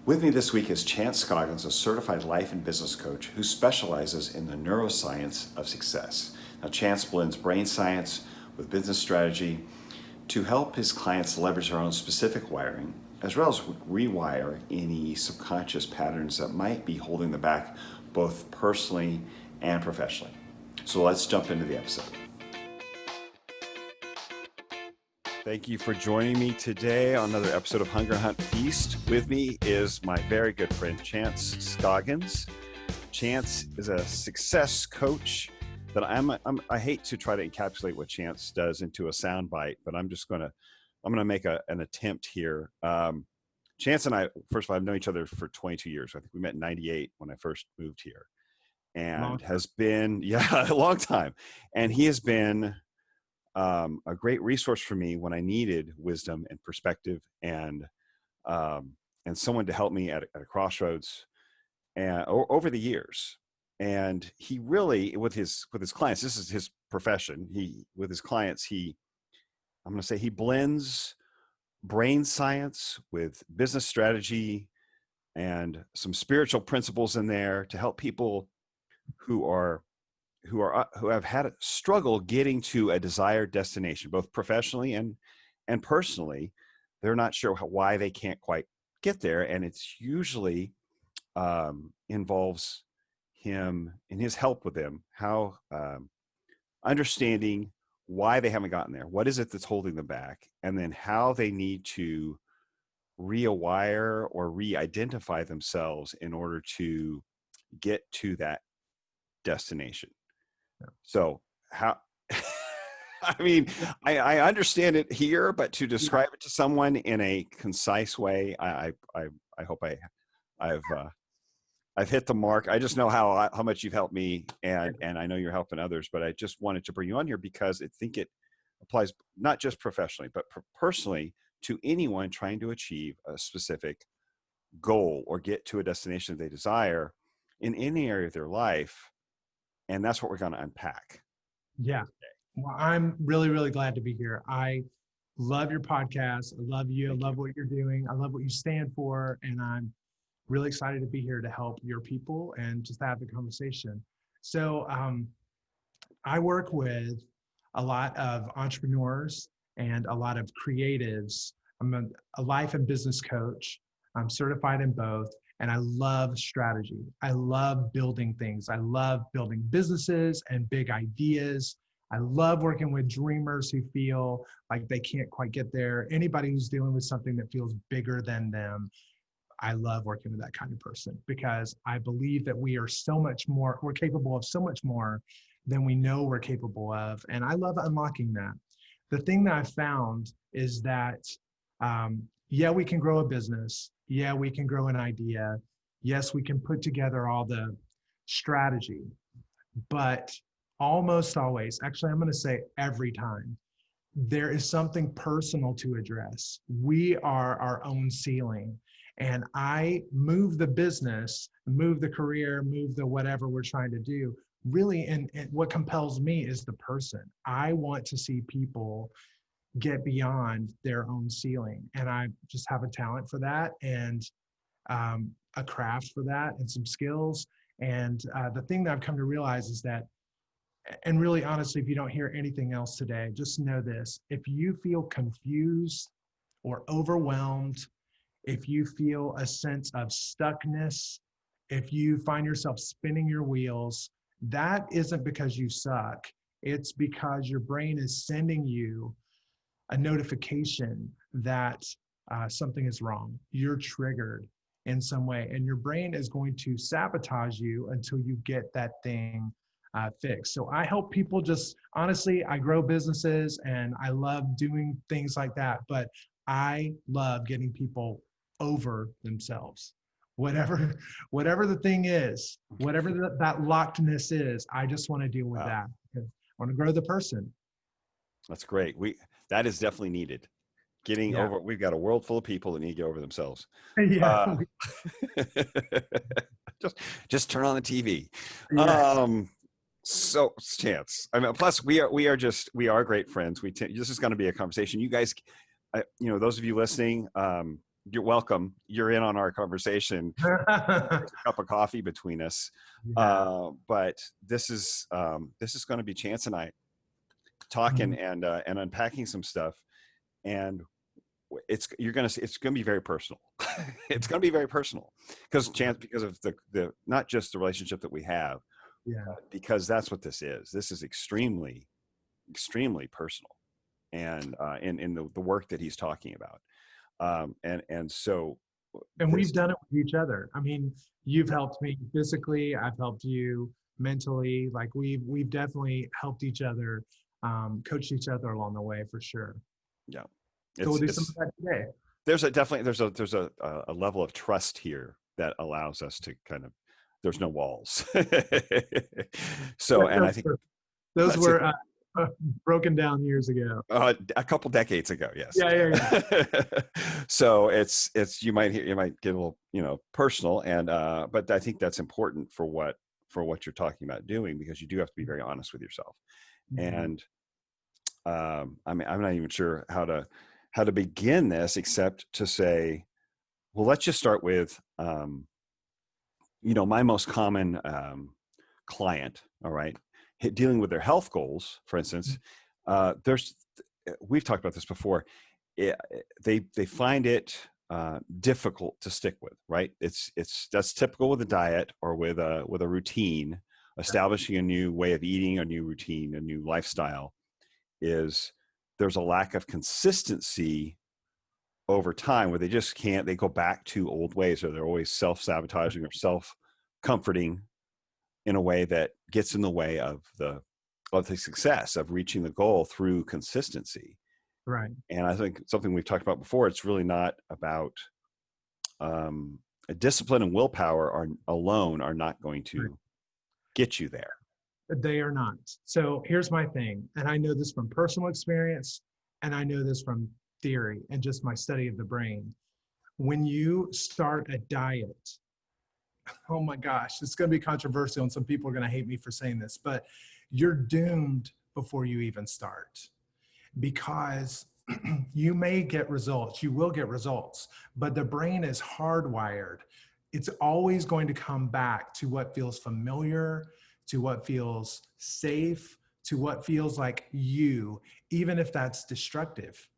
With me this week is Chance Scoggins, a certified life and business coach who specializes in the neuroscience of success. Now, Chance blends brain science with business strategy to help his clients leverage their own specific wiring, as well as rewire any subconscious patterns that might be holding them back both personally and professionally. So let's jump into the episode. Thank you for joining me today on another episode of Hunger Hunt Feast. With me is my very good friend, Chance Scoggins. Chance is a success coach that I hate to try to encapsulate what Chance does into a soundbite, but I'm going to make an attempt here. Chance and I, first of all, I've known each other for 22 years. I think we met in 98 when I first moved here, and has been, a long time. And he has been a great resource for me when I needed wisdom and perspective and someone to help me at a crossroads and over the years. And he really, with his clients, this is his profession. With his clients, I'm going to say he blends brain science with business strategy and some spiritual principles in there to help people who have had a struggle getting to a desired destination, both professionally and personally. They're not sure why they can't quite get there. And it's usually involves him and his help with them, how understanding why they haven't gotten there. What is it that's holding them back? And then how they need to rewire or re-identify themselves in order to get to that destination. So how, I understand it here, but to describe it to someone in a concise way, I hope I've hit the mark. I just know how much you've helped me, and I know you're helping others, but I just wanted to bring you on here because I think it applies not just professionally, but personally to anyone trying to achieve a specific goal or get to a destination they desire in any area of their life. And that's what we're going to unpack. Yeah. Well, I'm really, really glad to be here. I love your podcast. I love you. I love what you're doing. I love what you stand for. And I'm really excited to be here to help your people and just have the conversation. So I work with a lot of entrepreneurs and a lot of creatives. I'm a life and business coach. I'm certified in both. And I love strategy. I love building things. I love building businesses and big ideas. I love working with dreamers who feel like they can't quite get there. Anybody who's dealing with something that feels bigger than them. I love working with that kind of person because I believe that we are so much more, we're capable of so much more than we know we're capable of. And I love unlocking that. The thing that I've found is that, we can grow a business. Yeah, we can grow an idea. Yes, we can put together all the strategy, but almost always, actually, I'm going to say every time, there is something personal to address. We are our own ceiling. And I move the business, move the career, move the whatever we're trying to do. Really, and what compels me is the person. I want to see people get beyond their own ceiling. And I just have a talent for that and a craft for that and some skills. And the thing that I've come to realize is that, and really honestly, if you don't hear anything else today, just know this: if you feel confused or overwhelmed, if you feel a sense of stuckness, if you find yourself spinning your wheels, that isn't because you suck. It's because your brain is sending you a notification that something is wrong. You're triggered in some way, and your brain is going to sabotage you until you get that thing fixed. So I help people honestly, I grow businesses and I love doing things like that, but I love getting people over themselves. Whatever the thing is, whatever that lockedness is, I just want to deal with that. I want to grow the person. That's great. That is definitely needed. Getting over, we've got a world full of people that need to get over themselves. Yeah. Just turn on the TV. Yeah. So Chance, plus we are great friends. This is going to be a conversation. You guys, those of you listening, you're welcome. You're in on our conversation. There's a cup of coffee between us. Yeah. But this is going to be Chance and I talking and unpacking some stuff. And it's going to be very personal. It's going to be very personal because of the not just the relationship that we have, Yeah. because that's what this is. This is extremely, extremely personal, and in the work that he's talking about. And we've done it with each other. I mean, you've helped me physically. I've helped you mentally. Like we've definitely helped each other, coached each other along the way for sure. Yeah. So we'll do some of that today. There's a level of trust here that allows us to there's no walls. So, and I think those were broken down years ago. A couple decades ago, yes. Yeah. So it's you might get a little personal, and but I think that's important for what you're talking about doing, because you do have to be very honest with yourself. And I mean, I'm not even sure how to begin this except to say, well, let's just start with my most common client, all right, dealing with their health goals, for instance. We've talked about this before. They find it difficult to stick with, right? That's typical with a diet or with a routine. Establishing a new way of eating, a new routine, a new lifestyle, is there's a lack of consistency over time where they just can't. They go back to old ways, or they're always self-sabotaging or self-comforting in a way that gets in the way of the success of reaching the goal through consistency. Right. And I think something we've talked about before, it's really not about discipline and willpower alone are not going to get you there. They are not. So here's my thing, and I know this from personal experience, and I know this from theory and just my study of the brain. When you start a diet, oh my gosh, it's going to be controversial, and some people are going to hate me for saying this, but you're doomed before you even start, because you may get results, you will get results, but the brain is hardwired. It's always going to come back to what feels familiar, to what feels safe, to what feels like you, even if that's destructive.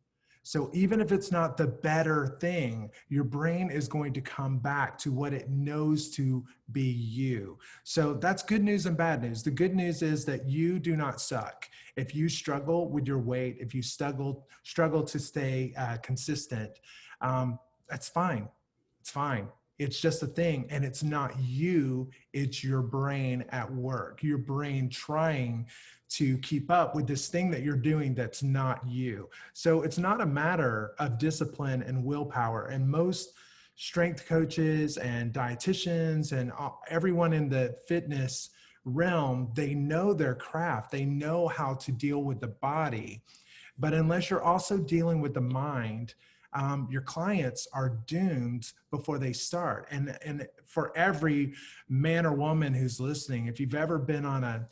So even if it's not the better thing, your brain is going to come back to what it knows to be you. So that's good news and bad news. The good news is that you do not suck. If you struggle with your weight, if you struggle to stay consistent, that's fine. It's fine. It's just a thing, and it's not you, it's your brain at work. Your brain trying to keep up with this thing that you're doing that's not you. So it's not a matter of discipline and willpower. And most strength coaches and dietitians and everyone in the fitness realm, they know their craft. They know how to deal with the body. But unless you're also dealing with the mind, your clients are doomed before they start. And for every man or woman who's listening, if you've ever been on a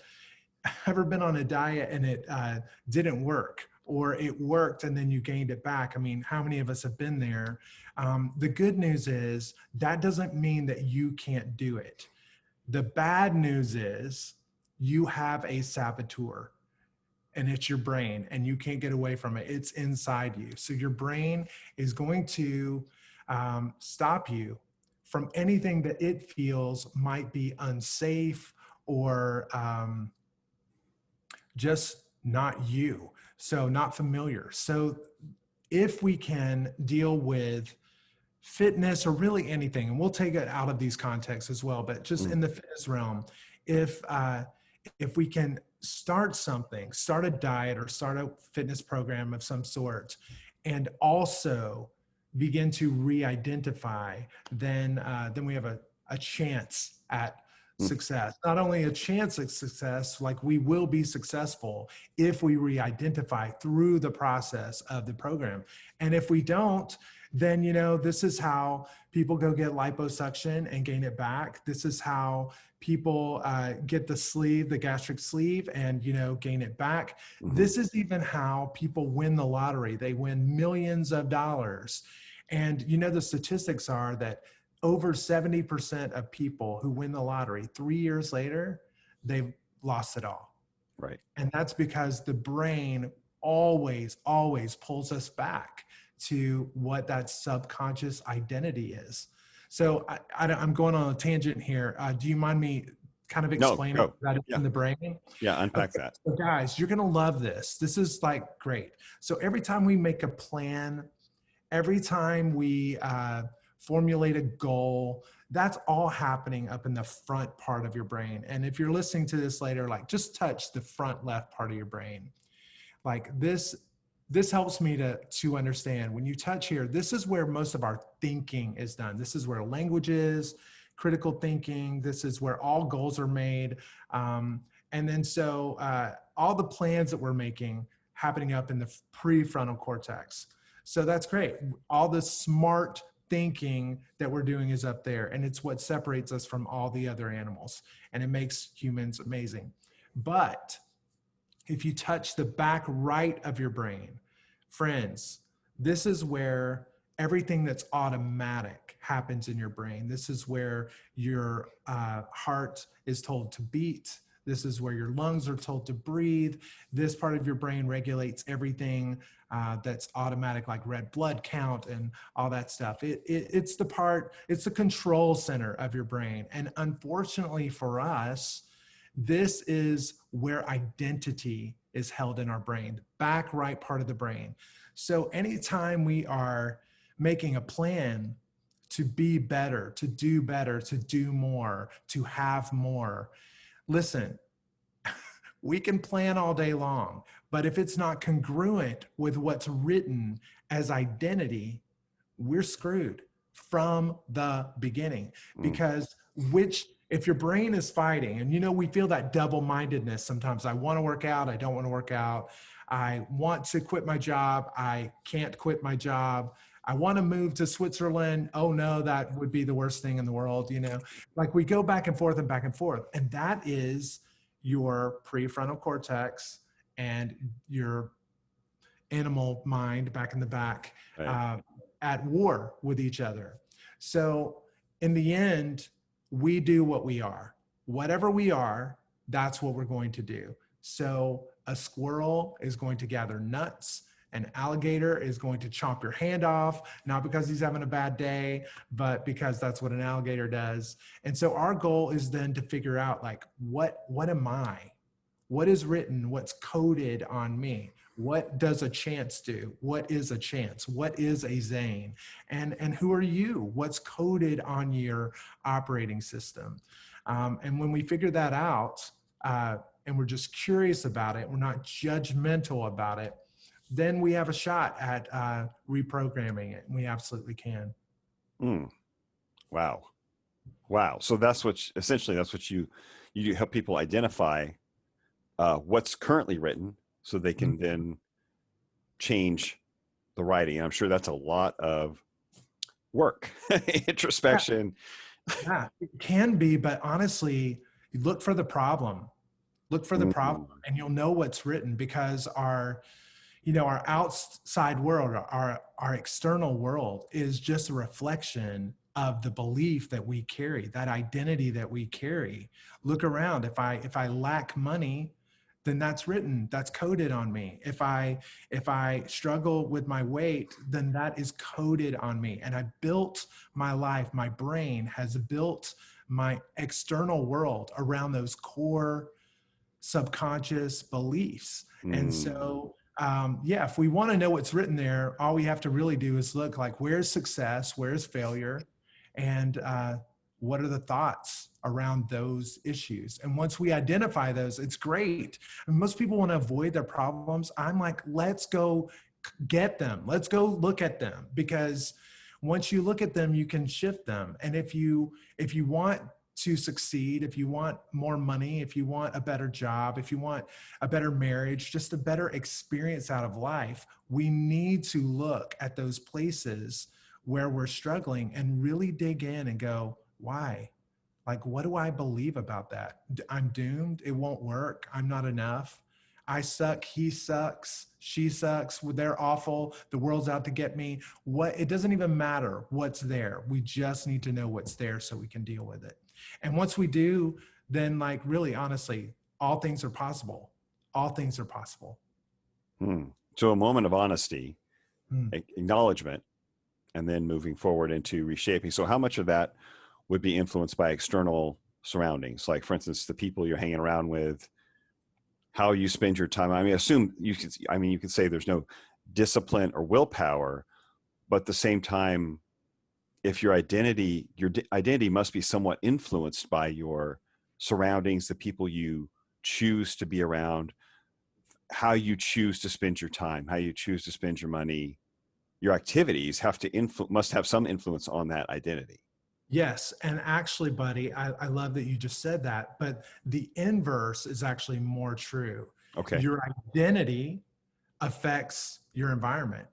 diet and it didn't work, or it worked and then you gained it back, I mean, how many of us have been there? The good news is that doesn't mean that you can't do it. The bad news is you have a saboteur. And it's your brain, and you can't get away from it. It's inside you. So your brain is going to stop you from anything that it feels might be unsafe or just not you. So not familiar. So if we can deal with fitness or really anything, and we'll take it out of these contexts as well, but just in the fitness realm, if we can start a diet or start a fitness program of some sort, and also begin to re-identify, then we have a chance at success. Not only a chance at success, like we will be successful if we re-identify through the process of the program. And if we don't, then, this is how people go get liposuction and gain it back. This is how people get the gastric sleeve and, gain it back. This is even how people win the lottery. They win millions of dollars And you know, the statistics are that over 70% of people who win the lottery 3 years later, they've lost it all. Right. And that's because the brain always, always pulls us back to what that subconscious identity is. So I'm going on a tangent here. Do you mind me kind of No, explaining go. that Yeah. in the brain? Yeah. Unpack Okay, that. so guys, you're going to love this. This is like great. So every time we make a plan, every time we formulate a goal, that's all happening up in the front part of your brain. And if you're listening to this later, like just touch the front left part of your brain. Like this helps me to understand. When you touch here, this is where most of our thinking is done. This is where language is, critical thinking. This is where all goals are made. And then so all the plans that we're making happening up in the prefrontal cortex. So that's great. All the smart thinking that we're doing is up there, and it's what separates us from all the other animals, and it makes humans amazing. But if you touch the back right of your brain, friends, this is where everything that's automatic happens in your brain. This is where your heart is told to beat. This is where your lungs are told to breathe. This part of your brain regulates everything that's automatic, like red blood count and all that stuff. It's the control center of your brain. And unfortunately for us, this is where identity is held in our brain, back right part of the brain. So anytime we are making a plan to be better, to do more, to have more, listen, we can plan all day long, but if it's not congruent with what's written as identity, we're screwed from the beginning. Because if your brain is fighting, and you know, we feel that double-mindedness sometimes. I want to work out, I don't want to work out. I want to quit my job, I can't quit my job. I want to move to Switzerland. Oh no, that would be the worst thing in the world. You know, like we go back and forth and back and forth. And that is your prefrontal cortex and your animal mind back in the back, Right. at war with each other. So in the end, we do what we are. Whatever we are, that's what we're going to do. So a squirrel is going to gather nuts. An alligator is going to chomp your hand off, not because he's having a bad day, but because that's what an alligator does. And so our goal is then to figure out, like, what am I? What is written? What's coded on me? What does a chance do? What is a chance? What is a Zane? And who are you? What's coded on your operating system? And when we figure that out, and we're just curious about it, we're not judgmental about it, then we have a shot at reprogramming it. And we absolutely can. Wow. So that's essentially that's what you help people identify what's currently written, so they can then change the writing. And I'm sure that's a lot of work, introspection. Yeah, it can be, but honestly, you look for the problem. Look for the problem, and you'll know what's written, because our outside world, our external world is just a reflection of the belief that we carry, that identity that we carry. Look around. If I lack money, then that's written, that's coded on me. If I struggle with my weight, then that is coded on me. And I built my life, my brain has built my external world around those core subconscious beliefs. And so, if we want to know what's written there, all we have to really do is look, like, where's success, where's failure, and what are the thoughts around those issues? And once we identify those, it's great. And most people want to avoid their problems. I'm like, let's go get them. Let's go look at them, because once you look at them, you can shift them. And if you want to succeed, if you want more money, if you want a better job, if you want a better marriage, just a better experience out of life, we need to look at those places where we're struggling and really dig in and go, why? Like, what do I believe about that? I'm doomed. It won't work. I'm not enough. I suck, he sucks, she sucks, they're awful, the world's out to get me. It doesn't even matter what's there. We just need to know what's there so we can deal with it. And once we do, then like really honestly, all things are possible. All things are possible. So a moment of honesty, Hmm. acknowledgement, and then moving forward into reshaping. So how much of that would be influenced by external surroundings? Like, for instance, the people you're hanging around with, how you spend your time. I mean, you could say there's no discipline or willpower, but at the same time, if your identity must be somewhat influenced by your surroundings, the people you choose to be around, how you choose to spend your time, how you choose to spend your money, your activities must have some influence on that identity. Yes. And actually, buddy, I love that you just said that, but the inverse is actually more true. Okay. Your identity affects your environment.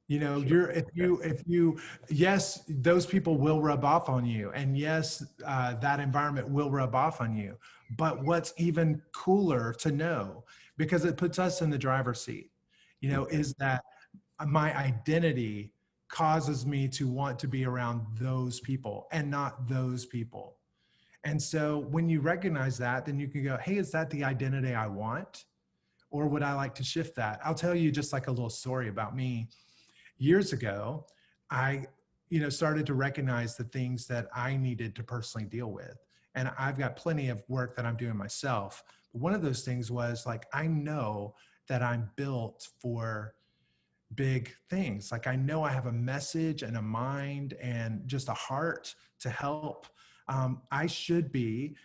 You know, Sure. if you, yes, those people will rub off on you. And yes, that environment will rub off on you. But what's even cooler to know, because it puts us in the driver's seat, you know, is that my identity causes me to want to be around those people and not those people. And so when you recognize that, then you can go, hey, is that the identity I want? Or would I like to shift that? I'll tell you just like a little story about me. Years ago, I, started to recognize the things that I needed to personally deal with. And I've got plenty of work that I'm doing myself. But one of those things was like, I know that I'm built for big things. Like I know I have a message and a mind and just a heart to help. I should be,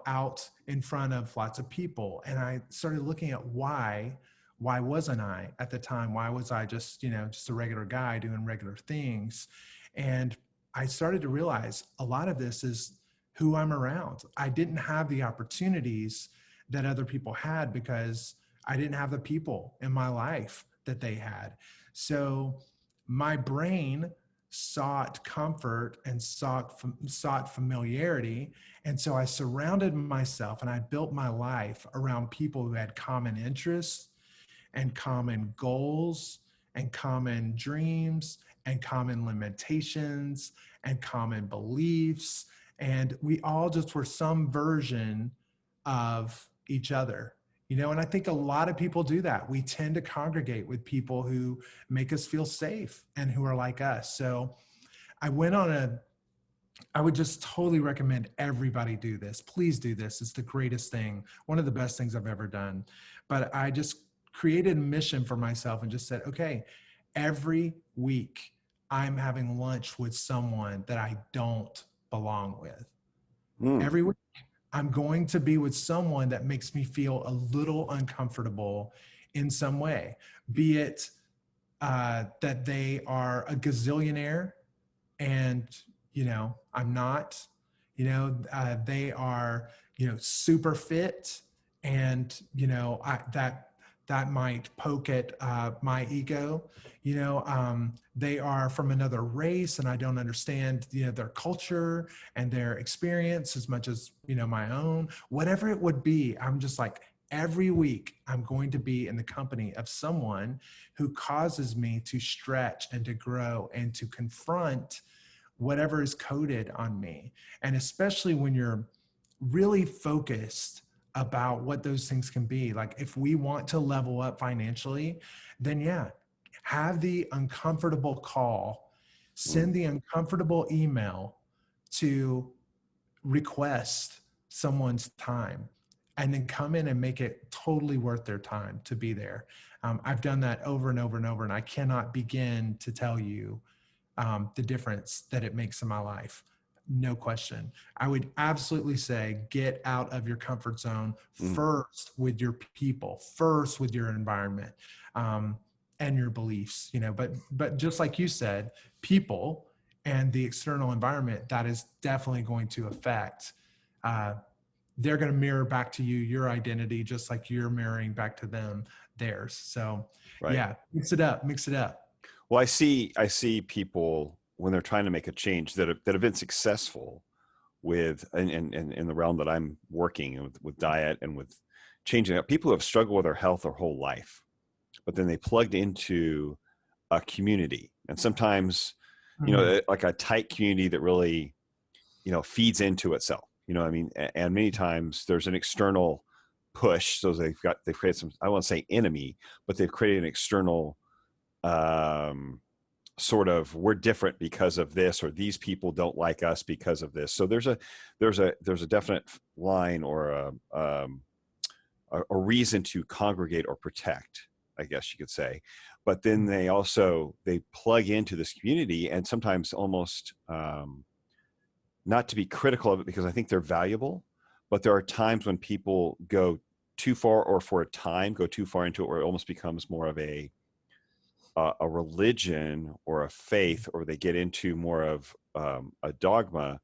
out in front of lots of people. And I started looking at why wasn't I at the time? Why was I just a regular guy doing regular things? And I started to realize a lot of this is who I'm around. I didn't have the opportunities that other people had because I didn't have the people in my life that they had. So my brain sought comfort and sought familiarity. And so I surrounded myself and I built my life around people who had common interests and common goals and common dreams and common limitations and common beliefs. And we all just were some version of each other. And I think a lot of people do that. We tend to congregate with people who make us feel safe and who are like us. So I would just totally recommend everybody do this. Please do this. It's the greatest thing. One of the best things I've ever done. But I just created a mission for myself and just said, okay, every week I'm having lunch with someone that I don't belong with. Every week. I'm going to be with someone that makes me feel a little uncomfortable in some way, be it that they are a gazillionaire and, I'm not, they are, super fit and, that might poke at my ego. They are from another race and I don't understand, their culture and their experience as much as, my own, whatever it would be. I'm just like, every week I'm going to be in the company of someone who causes me to stretch and to grow and to confront whatever is coded on me. And especially when you're really focused about what those things can be. Like if we want to level up financially, then yeah, have the uncomfortable call, send the uncomfortable email to request someone's time, and then come in and make it totally worth their time to be there. I've done that over and over and over, and I cannot begin to tell you the difference that it makes in my life. No question. I would absolutely say get out of your comfort zone first with your people, first with your environment, and your beliefs, but just like you said, people and the external environment, that is definitely going to affect, they're going to mirror back to you your identity, just like you're mirroring back to them theirs. So Right. Yeah, mix it up. Well, I see people when they're trying to make a change that have been successful with, and in the realm that I'm working with diet and with changing up. People who have struggled with their health their whole life, but then they plugged into a community, and sometimes, like a tight community that really, feeds into itself. You know what I mean? And many times there's an external push. So they've created some, I won't say enemy, but they've created an external sort of, we're different because of this, or these people don't like us because of this. So there's a definite line, or a reason to congregate or protect, I guess you could say. But then they plug into this community, and sometimes almost, not to be critical of it, because I think they're valuable, but there are times when people go too far, or for a time go too far into it, where it almost becomes more of a religion or a faith, or they get into more of a dogma,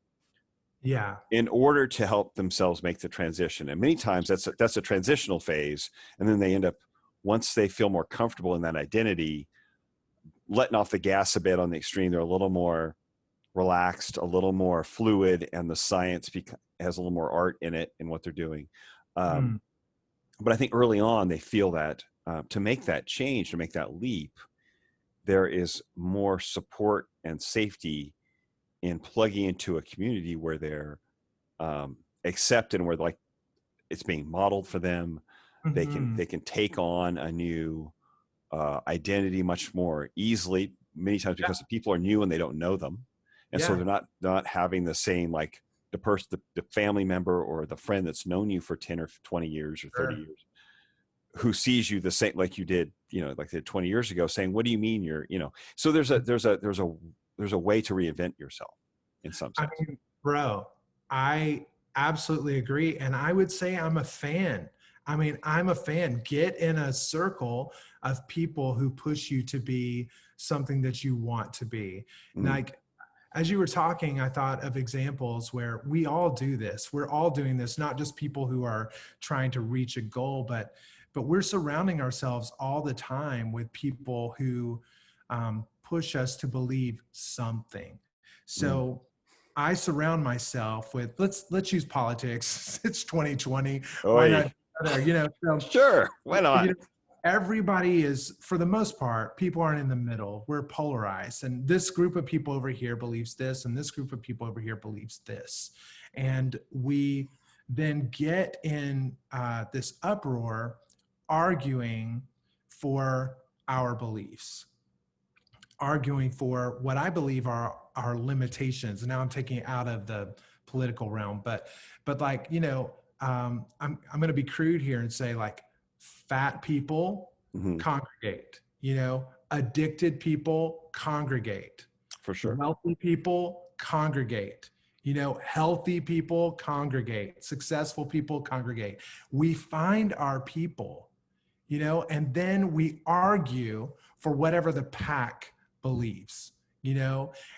in order to help themselves make the transition. And many times that's a transitional phase, and then they end up, once they feel more comfortable in that identity, letting off the gas a bit on the extreme. They're a little more relaxed, a little more fluid, and the science has a little more art in it, in what they're doing. But I think early on they feel that to make that change, to make that leap, there is more support and safety in plugging into a community where they're accepted, and where, like, it's being modeled for them. They can take on a new identity much more easily, many times, because the people are new and they don't know them. And so they're not having the same, like, the family member or the friend that's known you for 10 or 20 years or 30 years, who sees you the same, like you did, like they did 20 years ago, saying, what do you mean you're, so there's a way to reinvent yourself in some sense. I mean, bro, I absolutely agree. And I would say I'm a fan. I mean, I'm a fan. Get in a circle of people who push you to be something that you want to be. Like, as you were talking, I thought of examples where we all do this. We're all doing this, not just people who are trying to reach a goal, but we're surrounding ourselves all the time with people who push us to believe something. So I surround myself with, let's use politics. It's 2020. Why not? So, sure. Why not? Everybody is, for the most part, people aren't in the middle. We're polarized. And this group of people over here believes this, and this group of people over here believes this. And we then get in this uproar, arguing for our beliefs, arguing for what I believe are our limitations. And now I'm taking it out of the political realm, but like, I'm going to be crude here and say, like, fat people congregate, addicted people congregate, for sure. Wealthy people congregate, healthy people congregate, successful people congregate. We find our people, and then we argue for whatever the pack believes,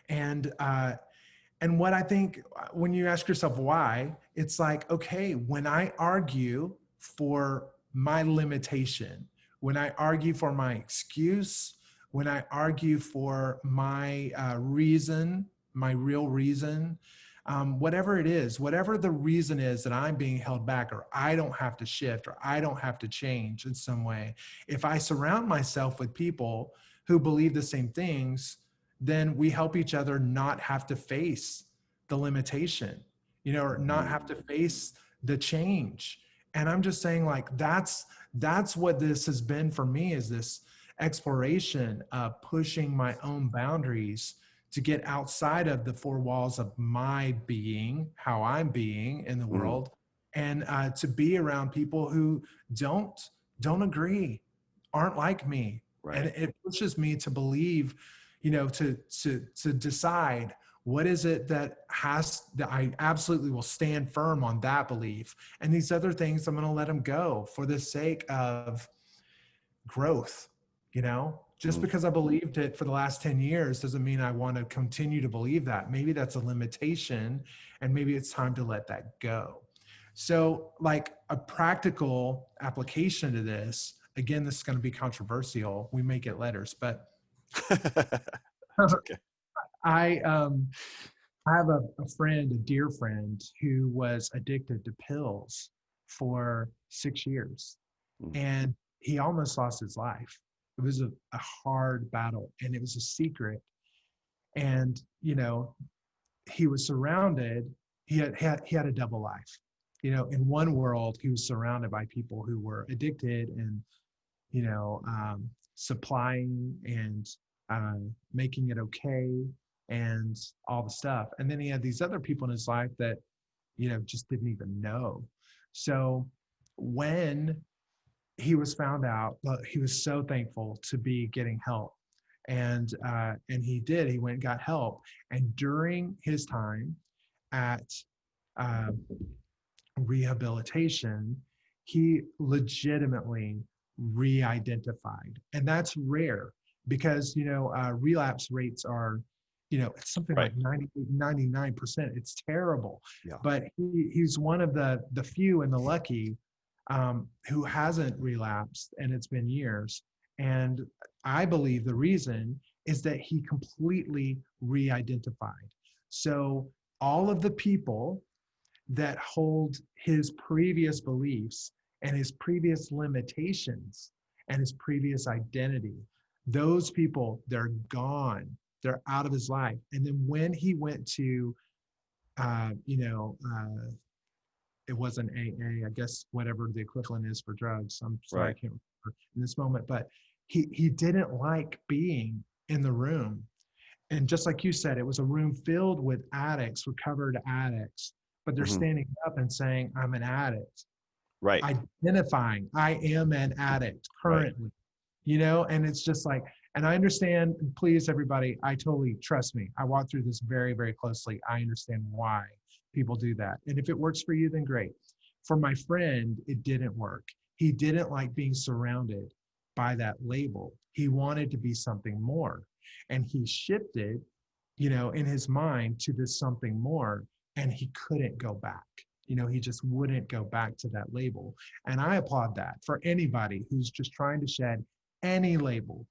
and what I think, when you ask yourself why, it's like, okay, when I argue for my limitation, when I argue for my excuse, when I argue for my reason, my real reason, whatever it is, whatever the reason is that I'm being held back, or I don't have to shift, or I don't have to change in some way, if I surround myself with people who believe the same things, then we help each other not have to face the limitation, or not have to face the change. And I'm just saying, like, that's what this has been for me, is this exploration of pushing my own boundaries to get outside of the four walls of my being, how I'm being in the world, and to be around people who don't agree, aren't like me. Right. And it pushes me to believe, to decide, what is it that I absolutely will stand firm on that belief, and these other things I'm going to let them go for the sake of growth. Just because I believed it for the last 10 years doesn't mean I want to continue to believe that. Maybe that's a limitation, and maybe it's time to let that go. So, like, a practical application to this, again, this is going to be controversial. We may get letters, but okay. I have a friend, a dear friend, who was addicted to pills for 6 years, Mm. and he almost lost his life. It was a hard battle, and it was a secret. And, he was surrounded. He had a double life. In one world, he was surrounded by people who were addicted and, supplying and making it okay and all the stuff. And then he had these other people in his life that, just didn't even know. So when he was found out, he was so thankful to be getting help. And he did. He went and got help. And during his time at uh, rehabilitation, he legitimately re-identified. And that's rare because, relapse rates are, it's something Right. like 99%. It's terrible. Yeah. But he's one of the few and the lucky who hasn't relapsed, and it's been years. And I believe the reason is that he completely re-identified. So all of the people that hold his previous beliefs and his previous limitations and his previous identity, those people, they're gone. They're out of his life. And then when he went to, it wasn't AA, I guess whatever the equivalent is for drugs. I'm sorry, Right. I can't remember in this moment, but he didn't like being in the room. And just like you said, it was a room filled with addicts, recovered addicts, but they're Mhm. standing up and saying, I'm an addict. Right. Identifying, I am an addict Right. currently, and it's just like, and I understand, please, everybody, I totally, trust me, I walk through this very, very closely. I understand why people do that. And if it works for you, then great. For my friend, it didn't work. He didn't like being surrounded by that label. He wanted to be something more. And he shifted, in his mind to this something more, and he couldn't go back. He just wouldn't go back to that label. And I applaud that for anybody who's just trying to shed any label,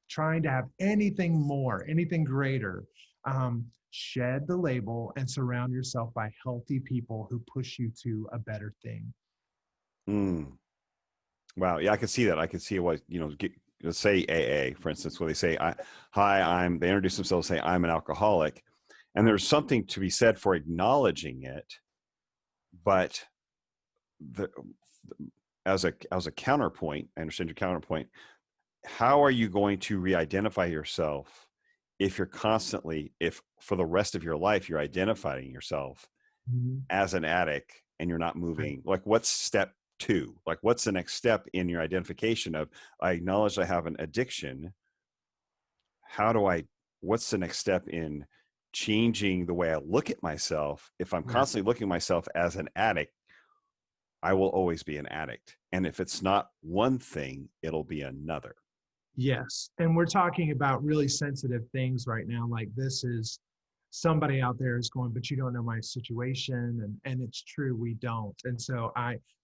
trying to have anything more, anything greater. Shed the label and surround yourself by healthy people who push you to a better thing. Mm. Wow. Yeah, I could see that. I could see what, let's say AA, for instance, where they say, they introduce themselves, say, I'm an alcoholic. And there's something to be said for acknowledging it, but as a counterpoint, I understand your counterpoint. How are you going to re-identify yourself if for the rest of your life, you're identifying yourself as an addict and you're not moving? Like, what's step 2? Like, what's the next step in your identification of, I acknowledge I have an addiction. What's the next step in changing the way I look at myself? If I'm constantly looking at myself as an addict, I will always be an addict. And if it's not one thing, it'll be another. Yes. And we're talking about really sensitive things right now. Like, this is somebody out there is going, but you don't know my situation. And it's true, we don't. And so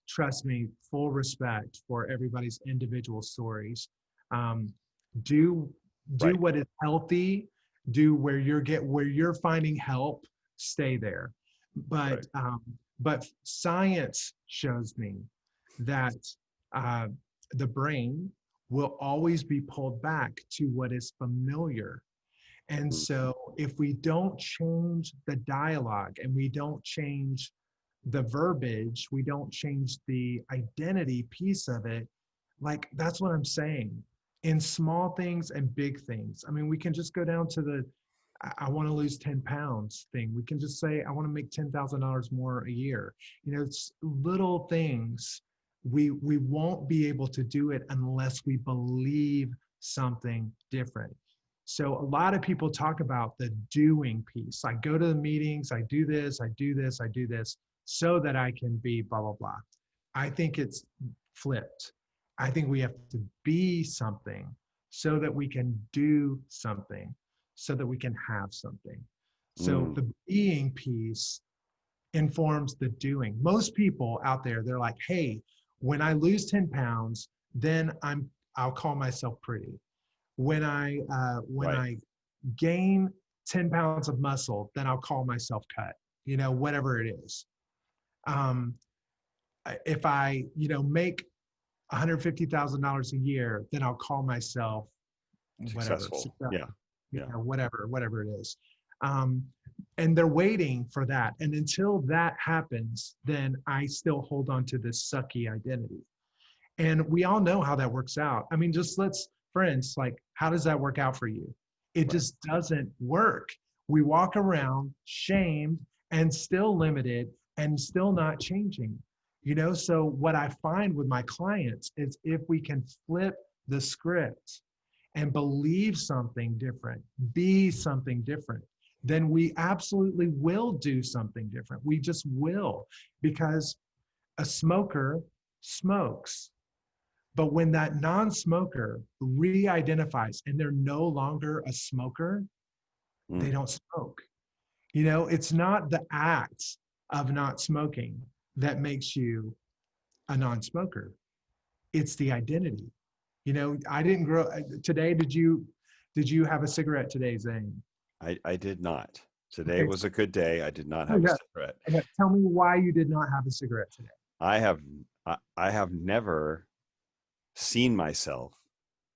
trust me, full respect for everybody's individual stories. Do Right. what is healthy, do where you're finding help, stay there. But, but science shows me that the brain will always be pulled back to what is familiar. And so if we don't change the dialogue and we don't change the verbiage, we don't change the identity piece of it, like, that's what I'm saying. In small things and big things. I mean, we can just go down to I want to lose 10 pounds thing. We can just say, I want to make $10,000 more a year. It's little things. We won't be able to do it unless we believe something different. So a lot of people talk about the doing piece. I go to the meetings, I do this, I do this, I do this, so that I can be blah, blah, blah. I think it's flipped. I think we have to be something so that we can do something, so that we can have something. So the being piece informs the doing. Most people out there, they're like, hey, when I lose 10 pounds, then I'll call myself pretty. When I gain 10 pounds of muscle, then I'll call myself cut, whatever it is. if I, make $150,000 a year, then I'll call myself whatever, Successful. Yeah. Yeah. whatever it is. Um, and they're waiting for that. And until that happens, then I still hold on to this sucky identity. And we all know how that works out. I mean, for instance, like, how does that work out for you? It Right. just doesn't work. We walk around shamed and still limited and still not changing. So what I find with my clients is if we can flip the script and believe something different, be something different, then we absolutely will do something different. We just will, because a smoker smokes. But when that non-smoker re-identifies and they're no longer a smoker, they Mm. don't smoke. It's not the act of not smoking that makes you a non-smoker. It's the identity. I didn't grow today. Did you have a cigarette today, Zane? I did not. Today Okay. was a good day. I did not have a Okay. cigarette. Okay. Tell me why you did not have a cigarette today. I have I have never seen myself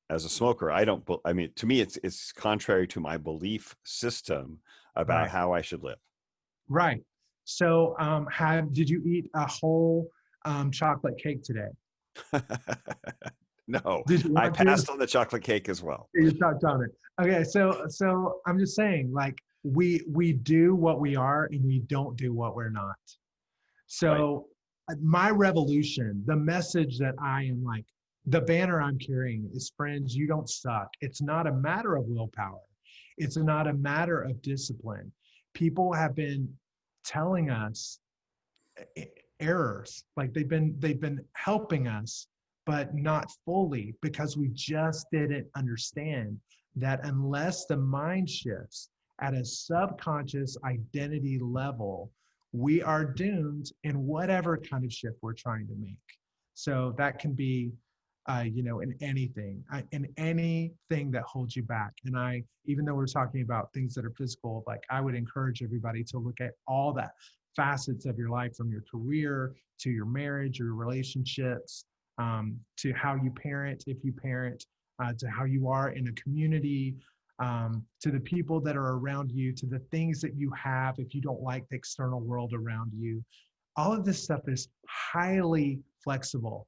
as a smoker. I mean, to me, it's contrary to my belief system about Right. how I should live. Right. So, did you eat a whole chocolate cake today? No, Did you I want to? passed on the chocolate cake as well. You talked on it. Okay, so I'm just saying, like, we do what we are and we don't do what we're not. So my revolution, the message that I am like, the banner I'm carrying is, friends, you don't suck. It's not a matter of willpower. It's not a matter of discipline. People have been telling us errors, like they've been helping us, but not fully, because we just didn't understand that unless the mind shifts at a subconscious identity level, we are doomed in whatever kind of shift we're trying to make. So that can be, in anything that holds you back. And even though we're talking about things that are physical, like, I would encourage everybody to look at all that facets of your life, from your career to your marriage, your relationships, to how you parent, if you parent, to how you are in a community, to the people that are around you, to the things that you have, if you don't like the external world around you. All of this stuff is highly flexible,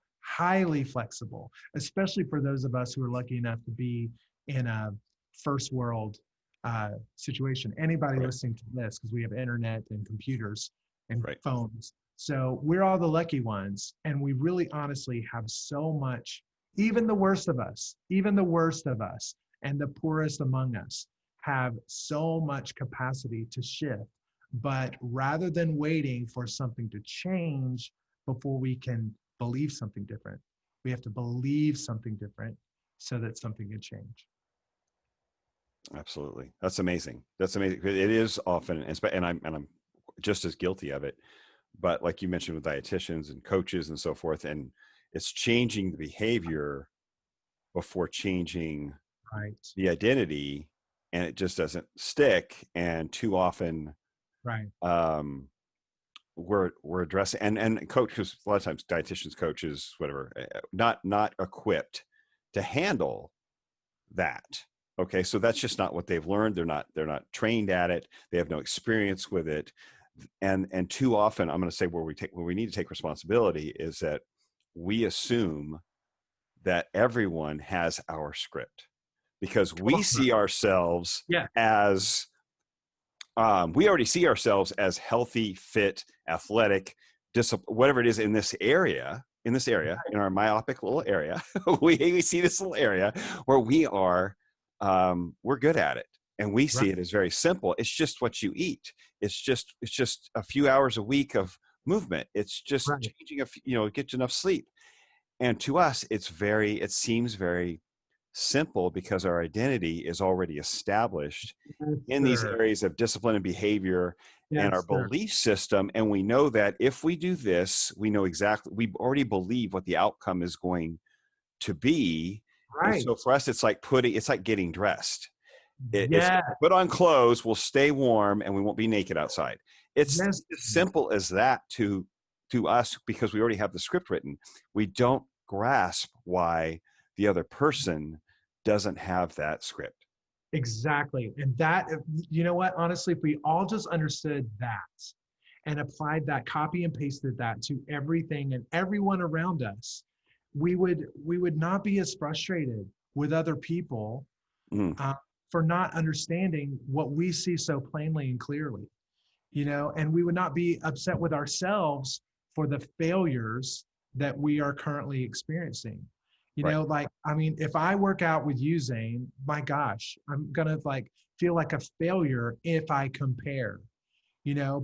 especially for those of us who are lucky enough to be in a first world situation. Anybody listening to this, because we have internet and computers and phones. So we're all the lucky ones. And we really honestly have so much, even the worst of us, and the poorest among us have so much capacity to shift. But rather than waiting for something to change before we can believe something different, we have to believe something different so that something can change. Absolutely. That's amazing. That's amazing. It is often, and I'm just as guilty of it, but like you mentioned with dietitians and coaches and so forth, and it's changing the behavior before changing the identity, and it just doesn't stick. And too often, we're addressing and coaches, a lot of times dietitians, coaches, whatever, not equipped to handle that. Okay, so that's just not what they've learned. They're not trained at it. They have no experience with it, and too often, I'm going to say where we need to take responsibility is that we assume that everyone has our script, because we see ourselves as we already see ourselves as healthy, fit, athletic, whatever it is in this area, in our myopic little area. we see this little area where we are, we're good at it. And we see it as very simple. It's just what you eat. It's just a few hours a week of movement. It's just changing get enough sleep. And to us, it seems very simple, because our identity is already established in these areas of discipline and behavior and our belief system. And we know that if we do this, we know exactly, we already believe what the outcome is going to be. And so for us, it's like getting dressed. It's put on clothes, we'll stay warm, and we won't be naked outside. It's as simple as that to to us, because we already have the script written, we don't grasp why the other person doesn't have that script. Exactly. And that, you know what, honestly, if we all just understood that and applied that, copy and pasted that to everything and everyone around us, we would not be as frustrated with other people Mm, for not understanding what we see so plainly and clearly, and we would not be upset with ourselves for the failures that we are currently experiencing. right. Like, I mean, if I work out with you, Zane, my gosh, I'm gonna like feel like a failure if I compare,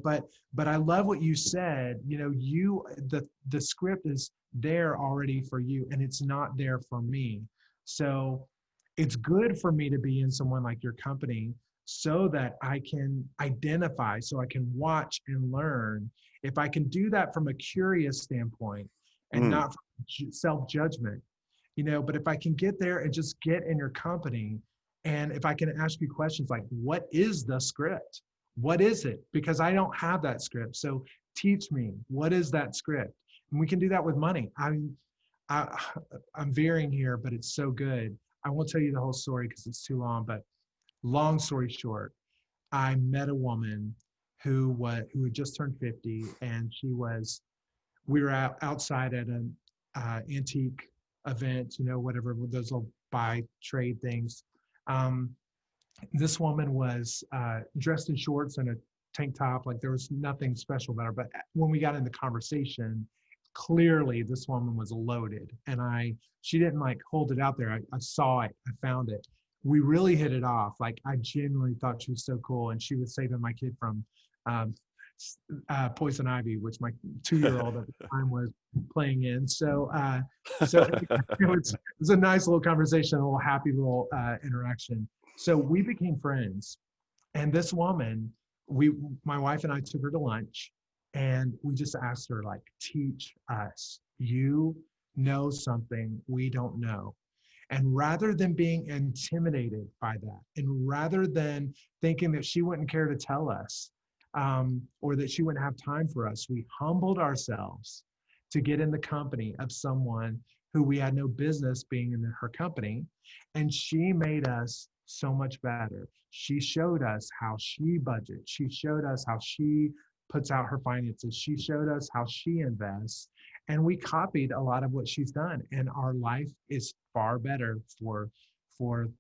but I love what you said. The script is there already for you, and it's not there for me. So it's good for me to be in someone like your company so that I can identify, so I can watch and learn. If I can do that from a curious standpoint and Mm, not from self-judgment, but if I can get there and just get in your company, and if I can ask you questions like, what is the script? What is it? Because I don't have that script. So teach me, what is that script? And we can do that with money. I, I'm veering here, but it's so good. I won't tell you the whole story because it's too long, but long story short, I met a woman who had just turned 50, and we were outside at an antique event, whatever, those little buy trade things. Um, this woman was dressed in shorts and a tank top. Like, there was nothing special about her. But when we got into conversation, clearly this woman was loaded. And she didn't like hold it out there. I saw it. I found it. We really hit it off. Like, I genuinely thought she was so cool. And she was saving my kid from um, poison ivy, which my 2-year-old at the time was playing in. So it was a nice little conversation, a little happy little interaction. So we became friends. And this woman, my wife and I took her to lunch, and we just asked her, like, teach us. You know something we don't know. And rather than being intimidated by that, and rather than thinking that she wouldn't care to tell us, or that she wouldn't have time for us, we humbled ourselves to get in the company of someone who we had no business being in her company. And she made us so much better. She showed us how she budgets. She showed us how she puts out her finances. She showed us how she invests. And we copied a lot of what she's done. And our life is far better for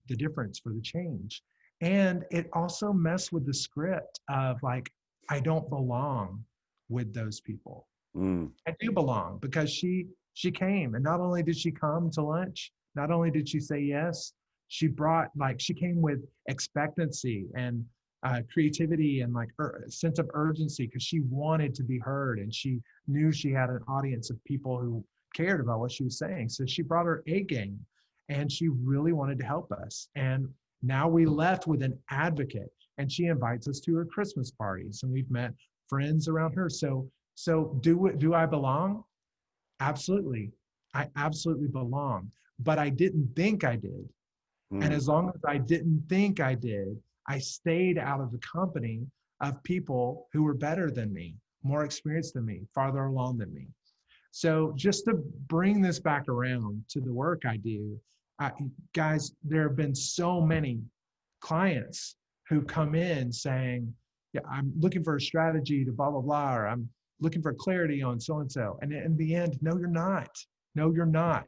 the difference, for the change. And it also messed with the script of like, I don't belong with those people. mm, I do belong, because she came, and not only did she come to lunch, not only did she say yes, she came with expectancy and creativity and like sense of urgency, because she wanted to be heard, and she knew she had an audience of people who cared about what she was saying. So she brought her A game, and she really wanted to help us. And now we left with an advocate, and she invites us to her Christmas parties, and we've met friends around her. So do I belong? Absolutely. I absolutely belong. But I didn't think I did. And mm. as long as I didn't think I did, I stayed out of the company of people who were better than me, more experienced than me, farther along than me. So just to bring this back around to the work I do, guys, there have been so many clients who come in saying, yeah, I'm looking for a strategy to blah, blah, blah, or I'm looking for clarity on so-and-so. And in the end, no, you're not. No, you're not.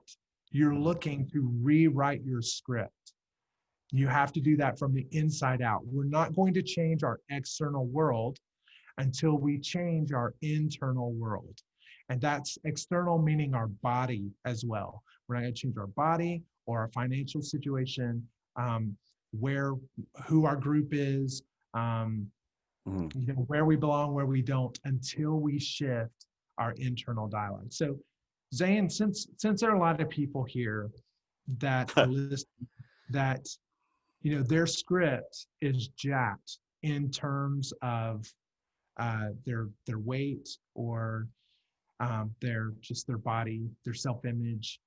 You're looking to rewrite your script. You have to do that from the inside out. We're not going to change our external world until we change our internal world. And that's external, meaning our body as well. We're not going to change our body or our financial situation, who our group is, where we belong, where we don't, until we shift our internal dialogue. So, Zane, since there are a lot of people here that are listening, that their script is jacked in terms of their weight, or their body, their self-image.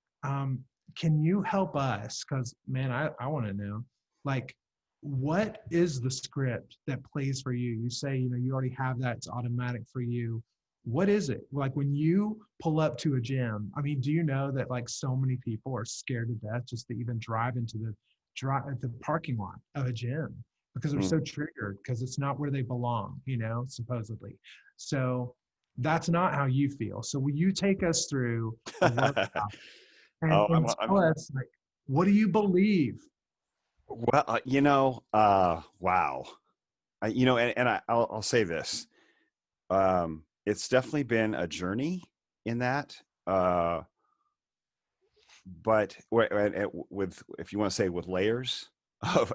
Can you help us? Because, man, I want to know, like, what is the script that plays for you? You say, you already have that, it's automatic for you. what is it? Like when you pull up to a gym, I mean, do you know that like so many people are scared to death just to even drive into the parking lot of a gym because they're so triggered because it's not where they belong, supposedly. So that's not how you feel. So will you take us through a workout Oh, and tell us like, what do you believe? well, wow. I'll say this. It's definitely been a journey in that. But with, if you want to say, with layers of,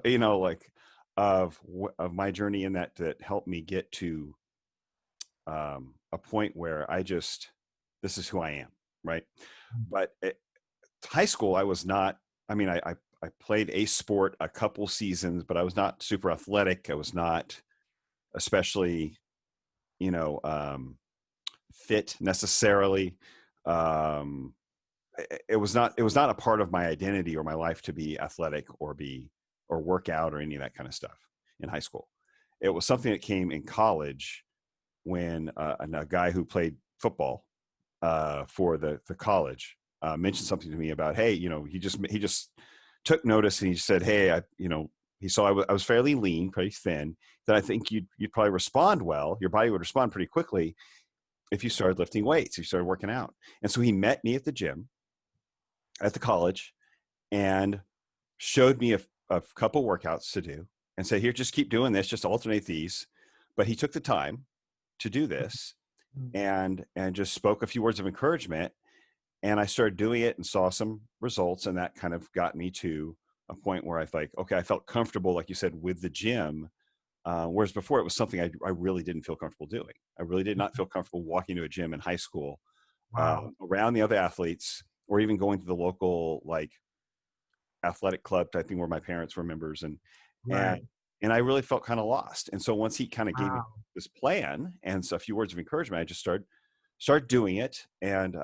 of my journey in that helped me get to a point where this is who I am. Right. But high school, I was not, I played a sport a couple seasons, but I was not super athletic. I was not especially, fit necessarily. Um, it was not a part of my identity or my life to be athletic or work out or any of that kind of stuff in high school. It was something that came in college when a guy who played football for the college mentioned something to me about, hey, he just took notice, and he said, hey, he saw I was fairly lean, pretty thin, that I think you'd probably respond well. Your body would respond pretty quickly if you started lifting weights, if you started working out. And so he met me at the gym at the college and showed me a couple workouts to do and said, here, just keep doing this, just alternate these. But he took the time to do this and just spoke a few words of encouragement. And I started doing it and saw some results. And that kind of got me to a point where I felt comfortable, like you said, with the gym. Whereas before it was something I really didn't feel comfortable doing. I really did not feel comfortable walking to a gym in high school around the other athletes, or even going to the local athletic club type thing where my parents were members, and Right. and I really felt kind of lost. And so once he kind of gave me Wow. this plan and a few words of encouragement, I just started doing it, and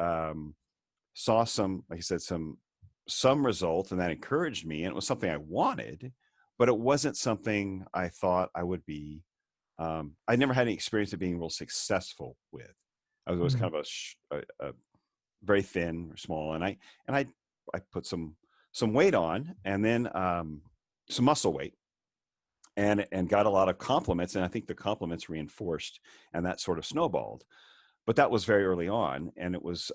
saw some, like I said, some results, and that encouraged me. And it was something I wanted, but it wasn't something I thought I would be. I never had any experience of being real successful with. I was always kind of a very thin or small, and I put some weight on, and then some muscle weight, and got a lot of compliments, and I think the compliments reinforced, and that sort of snowballed. But that was very early on, and it was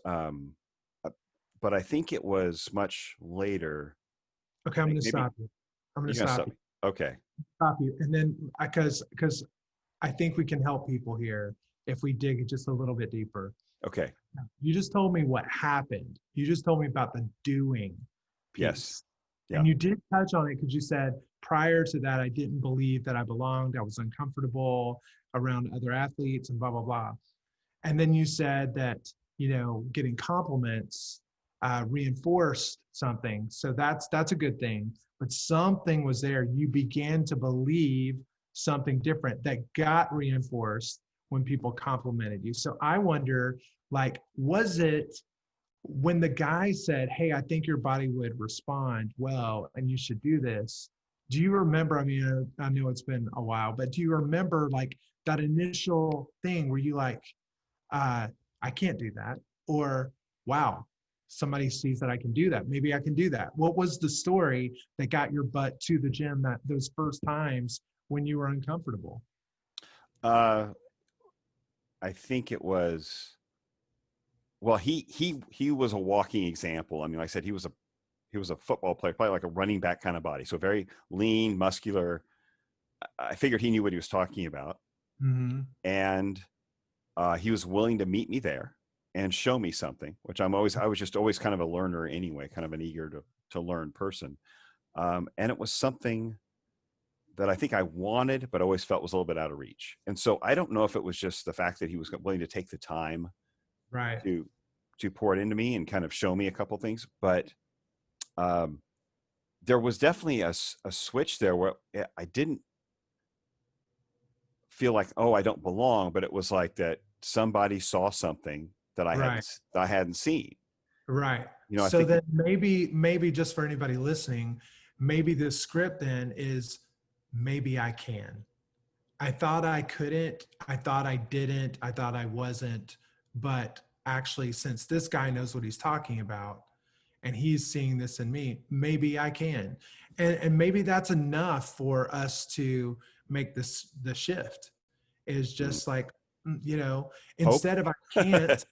but I think it was much later. Okay, I'm going to Maybe stop you. I'm going you're to gonna stop stop you. me. Okay. Stop you. And then because I think we can help people here if we dig just a little bit deeper. Okay. You just told me what happened. You just told me about the doing Yes. piece. Yeah. And you did touch on it because you said prior to that, I didn't believe that I belonged. I was uncomfortable around other athletes and blah, blah, blah. And then you said that, getting compliments reinforced something. So that's a good thing. But something was there. You began to believe something different that got reinforced when people complimented you. So I wonder, like, was it when the guy said, hey, I think your body would respond well and you should do this? Do you remember? I mean, I know it's been a while, but do you remember like that initial thing where you like, I can't do that? Or, wow, somebody sees that I can do that. Maybe I can do that. What was the story that got your butt to the gym those first times when you were uncomfortable? Uh, I think it was, well, he was a walking example. I mean, like I said, he was a football player, probably like a running back kind of body. So very lean, muscular. I figured he knew what he was talking about. Mm-hmm. And he was willing to meet me there and show me something, which I was just always kind of a learner anyway, kind of an eager to learn person. And it was something that I think I wanted, but always felt was a little bit out of reach. And so I don't know if it was just the fact that he was willing to take the time Right. to pour it into me and kind of show me a couple things, but um, there was definitely a switch there where I didn't feel like, oh, I don't belong, but it was like that somebody saw something that Right. I hadn't seen. Right. I So think then maybe just for anybody listening, maybe this script then is maybe I can. I thought I couldn't, I thought I didn't, I thought I wasn't. But actually, since this guy knows what he's talking about and he's seeing this in me, maybe I can. And maybe that's enough for us to make the shift, is Mm. just like, you know, Hope. instead of I can't,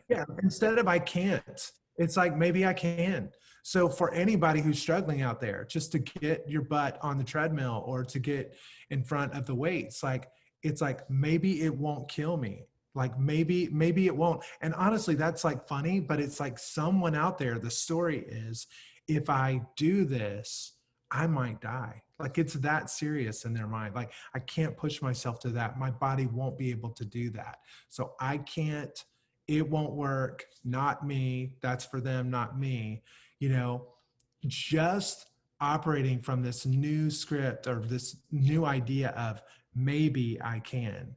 yeah, instead of I can't, it's like maybe I can. So for anybody who's struggling out there, just to get your butt on the treadmill or to get in front of the weights, like it's like maybe it won't kill me. Like maybe it won't. And honestly, that's like funny, but it's like someone out there, the story is, if I do this, I might die. Like it's that serious in their mind. Like I can't push myself to that. My body won't be able to do that. So I can't, it won't work. Not me. That's for them, not me. You know, just operating from this new script or this new idea of maybe I can,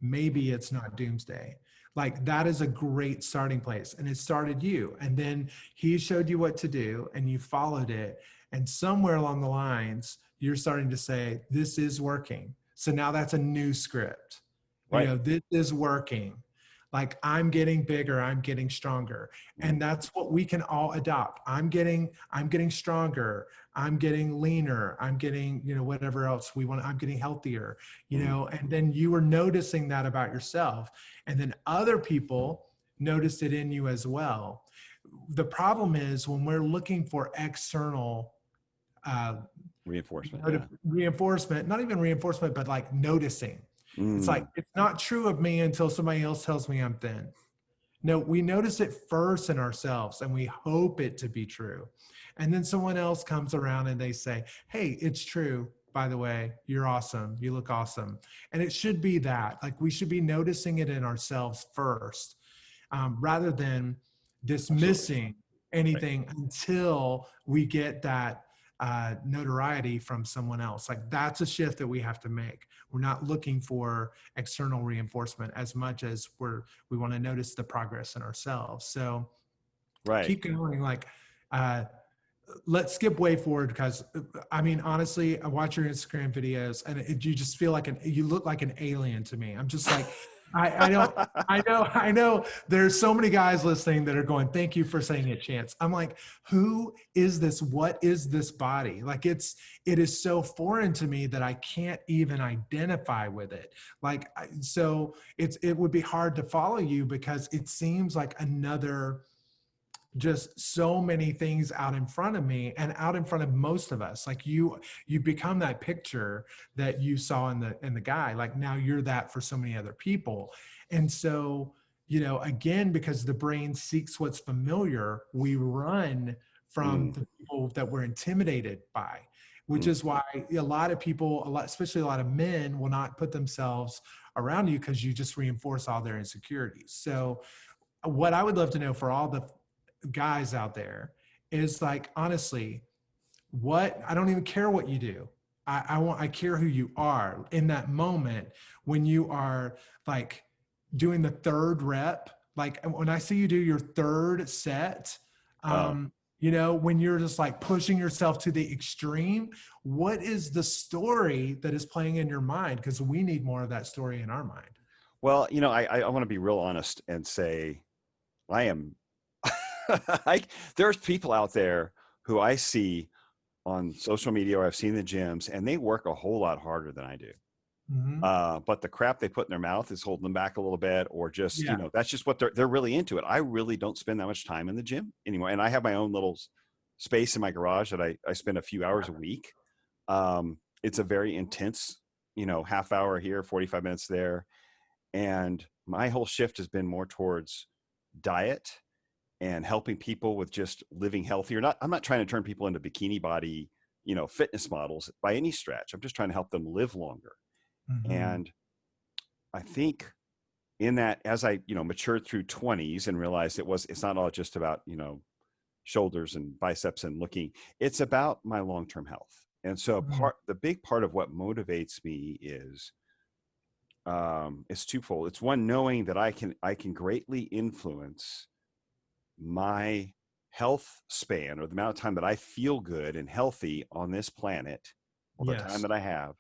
maybe it's not doomsday. Like that is a great starting place. And it started you. And then he showed you what to do and you followed it. And somewhere along the lines, you're starting to say, this is working. So now that's a new script. You Right. know, this is working. Like I'm getting bigger, I'm getting stronger. And that's what we can all adopt. I'm getting stronger, I'm getting leaner, I'm getting, you know, whatever else we want, I'm getting healthier, you know, and then you were noticing that about yourself. And then other people noticed it in you as well. The problem is when we're looking for external Reinforcement. reinforcement, not even reinforcement, but like noticing. It's like, Mm. it's not true of me until somebody else tells me I'm thin. No, we notice it first in ourselves and we hope it to be true. And then someone else comes around and they say, hey, it's true. By the way, you're awesome. You look awesome. And it should be that. Like we should be noticing it in ourselves first, rather than Absolutely. dismissing Right. anything until we get that notoriety from someone else. Like that's a shift that we have to make. We're not looking for external reinforcement as much as we want to notice the progress in ourselves. So Right. keep going. Like, let's skip way forward because I mean, honestly, I watch your Instagram videos and you just feel like you look like an alien to me. I'm just like, I know there's so many guys listening that are going, thank you for saying it, Chance. I'm like, who is this? What is this body? Like it is so foreign to me that I can't even identify with it. Like, so it would be hard to follow you because it seems like another, just so many things out in front of me and out in front of most of us. Like you become that picture that you saw in the guy. Like now you're that for so many other people. And so, you know, again, because the brain seeks what's familiar, we run from Mm. the people that we're intimidated by, which Mm. is why a lot of people, especially a lot of men, will not put themselves around you because you just reinforce all their insecurities. So what I would love to know for all the guys out there is like, honestly, what, I don't even care what you do. I care who you are in that moment when you are like doing the third rep. Like when I see you do your third set, Oh, you know, when you're just like pushing yourself to the extreme, what is the story that is playing in your mind? Because we need more of that story in our mind. well, you know, I want to be real honest and say I am, there's people out there who I see on social media or I've seen in the gyms and they work a whole lot harder than I do. Mm-hmm. But the crap they put in their mouth is holding them back a little bit, or just, you Yeah. know, that's just what they're really into it. I really don't spend that much time in the gym anymore. And I have my own little space in my garage that I spend a few hours a week. It's a very intense, you know, half hour here, 45 minutes there. And my whole shift has been more towards diet and helping people with just living healthier. I'm not trying to turn people into bikini body, you know, fitness models by any stretch. I'm just trying to help them live longer. Mm-hmm. And I think in that, as I, you know, matured through 20s and realized it's not all just about, you know, shoulders and biceps and looking, it's about my long-term health. And so Mm-hmm. the big part of what motivates me is, it's twofold. It's one, knowing that I can greatly influence my health span, or the amount of time that I feel good and healthy on this planet, or the time Yes. that I have,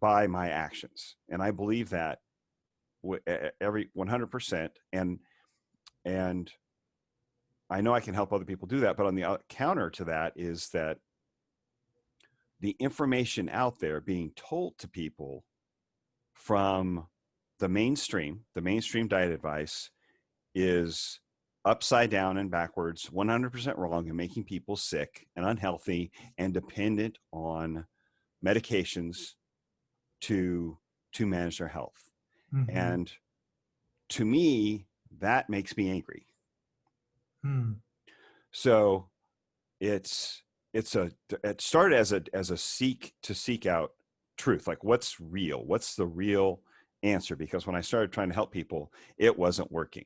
by my actions. And I believe that every 100%. And I know I can help other people do that, but on the counter to that is that the information out there being told to people from the mainstream diet advice is upside down and backwards, 100% wrong, and making people sick and unhealthy and dependent on medications to manage their health. Mm-hmm. And to me, that makes me angry. So it started as a seek out truth, like what's real, what's the real answer? Because when I started trying to help people, it wasn't working.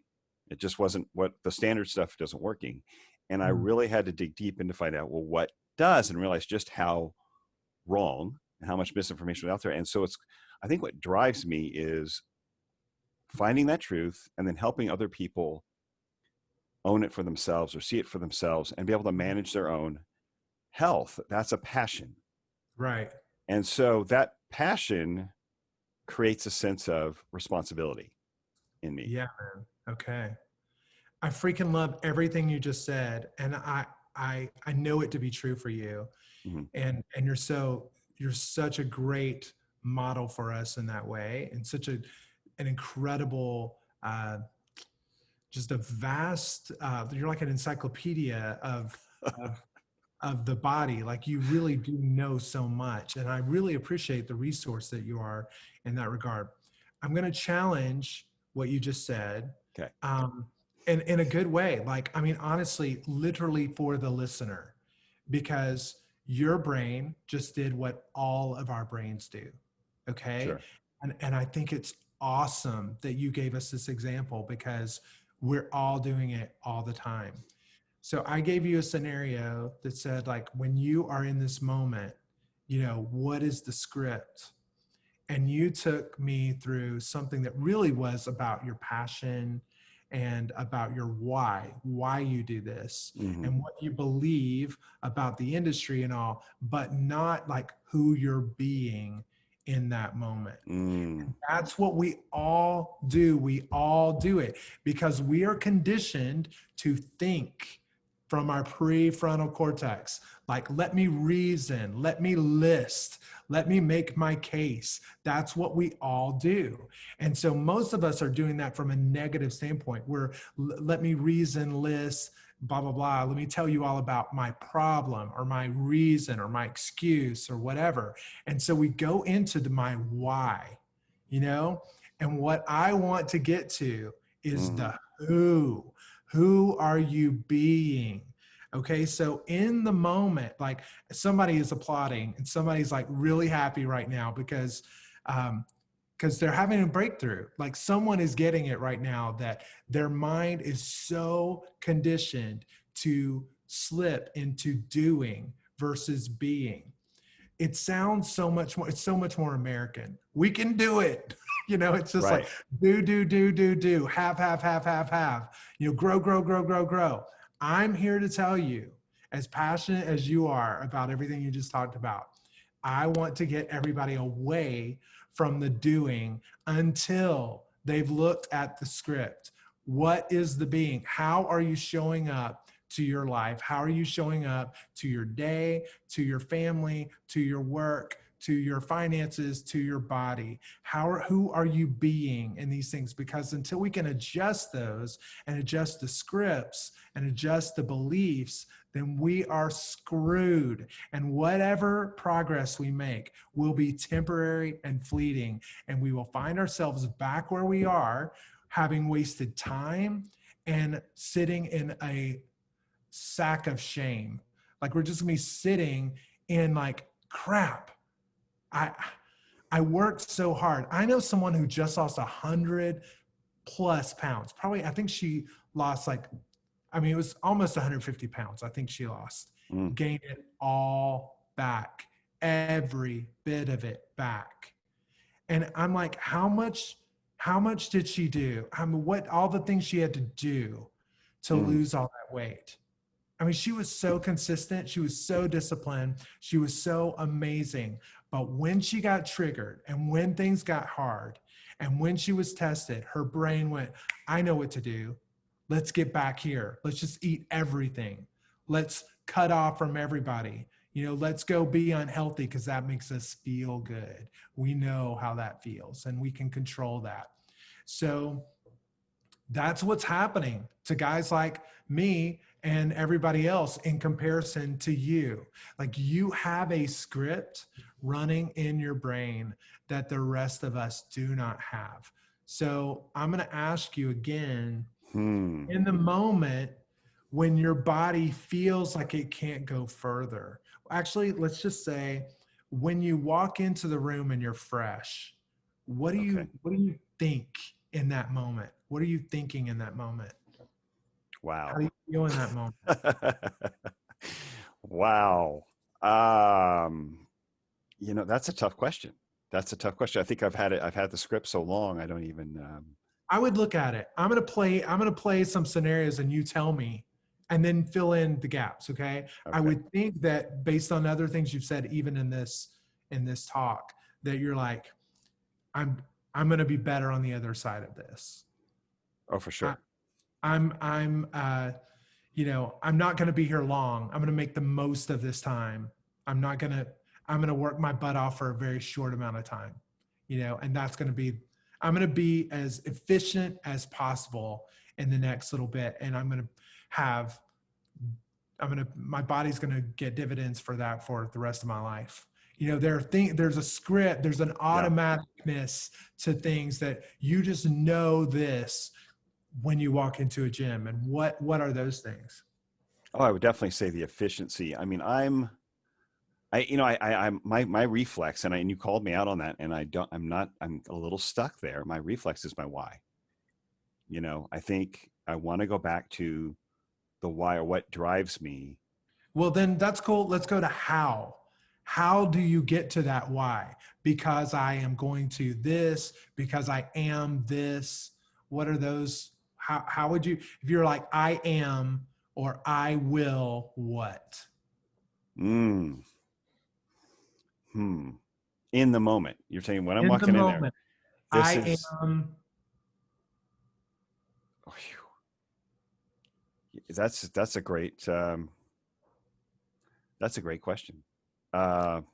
It just wasn't, what the standard stuff doesn't working. And I really had to dig deep in to find out, well, what does, and realize just how wrong and how much misinformation is out there. And so I think what drives me is finding that truth and then helping other people own it for themselves or see it for themselves and be able to manage their own health. That's a passion. Right. And so that passion creates a sense of responsibility in me. Yeah, man. Okay. I freaking love everything you just said. And I know it to be true for you. Mm-hmm. And you're such a great model for us in that way. And such an incredible, just a vast, you're like an encyclopedia of the body. Like you really do know so much. And I really appreciate the resource that you are in that regard. I'm going to challenge what you just said. Okay. In a good way. Like, I mean, honestly, literally for the listener, because your brain just did what all of our brains do. Okay. Sure. And I think it's awesome that you gave us this example because we're all doing it all the time. So I gave you a scenario that said, like, when you are in this moment, you know, what is the script? And you took me through something that really was about your passion and about your why you do this, Mm-hmm. and what you believe about the industry and all, but not like who you're being in that moment. And that's what we all do. We all do it because we are conditioned to think from our prefrontal cortex. Like, let me reason, let me list, let me make my case. That's what we all do. And so most of us are doing that from a negative standpoint where let me reason, list, blah, blah, blah. Let me tell you all about my problem or my reason or my excuse or whatever. And so we go into my why, you know, and what I want to get to is the who. Who are you being? Okay, so in the moment, like somebody is applauding and somebody's like really happy right now because they're having a breakthrough. Like someone is getting it right now that their mind is so conditioned to slip into doing versus being. It sounds so much more, it's so much more American. We can do it. You know, it's just Right. like do, have, you know, grow. I'm here to tell you, as passionate as you are about everything you just talked about, I want to get everybody away from the doing until they've looked at the script. What is the being? How are you showing up to your life? How are you showing up to your day, to your family, to your work, to your finances, to your body? Who are you being in these things? Because until we can adjust those and adjust the scripts and adjust the beliefs, then we are screwed. And whatever progress we make will be temporary and fleeting. And we will find ourselves back where we are, having wasted time and sitting in a sack of shame. Like we're just gonna be sitting in like, crap, I worked so hard. I know someone who just lost 100+ pounds. Probably, I think she lost like, I mean, it was almost 150 pounds. I think she lost, gained it all back, every bit of it back. And I'm like, how much did she do? I mean, what, all the things she had to do to lose all that weight. I mean, she was so consistent. She was so disciplined. She was so amazing. But when she got triggered and when things got hard and when she was tested, her brain went, I know what to do. Let's get back here. Let's just eat everything. Let's cut off from everybody. Let's go be unhealthy because that makes us feel good. We know how that feels and we can control that. So that's what's happening to guys like me and everybody else in comparison to you. Like, you have a script running in your brain that the rest of us do not have. So I'm going to ask you again, in the moment when your body feels like it can't go further. Actually, let's just say when you walk into the room and you're fresh, what do you think in that moment? What are you thinking in that moment? Wow. How do you feel in that moment? Wow. That's a tough question. I think I've had the script so long, I don't even, I would look at it. I'm going to play some scenarios and you tell me, and then fill in the gaps. Okay. I would think that based on other things you've said, even in this talk, that you're like, I'm going to be better on the other side of this. Oh, for sure. I'm not going to be here long. I'm going to make the most of this time. I'm going to work my butt off for a very short amount of time, and I'm going to be as efficient as possible in the next little bit. And my body's going to get dividends for that for the rest of my life. There's a script, there's an automaticness to things that you just know this when you walk into a gym. And what are those things? Oh, I would definitely say the efficiency. I mean, I'm my reflex, and you called me out on that, and I'm a little stuck there. My reflex is my why. I think I want to go back to the why, or what drives me. Well, then that's cool. Let's go to how. How do you get to that why? Because I am going to this, because I am this. What are those? How would you, if you're like, I am, or I will, what? In the moment. You're saying when I'm walking in there. I am. That's a great question. I'm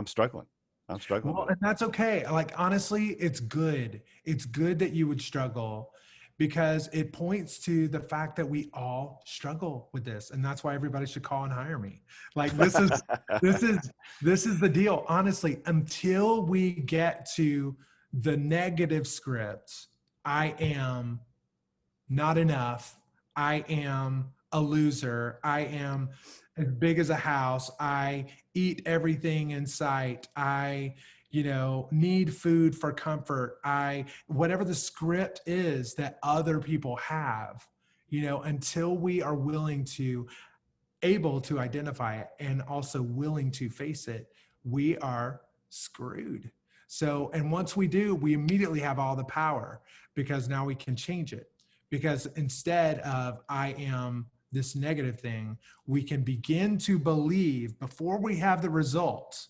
struggling. Well, and that's okay. Like, honestly, it's good. It's good that you would struggle, because it points to the fact that we all struggle with this. And that's why everybody should call and hire me. Like, this is the deal. Honestly, until we get to the negative script, I am not enough. I am a loser. I am as big as a house. I eat everything in sight. I, need food for comfort. Whatever the script is that other people have, until we are able to identify it and also willing to face it, we are screwed. So, and once we do, we immediately have all the power, because now we can change it. Because instead of I am this negative thing, we can begin to believe, before we have the results,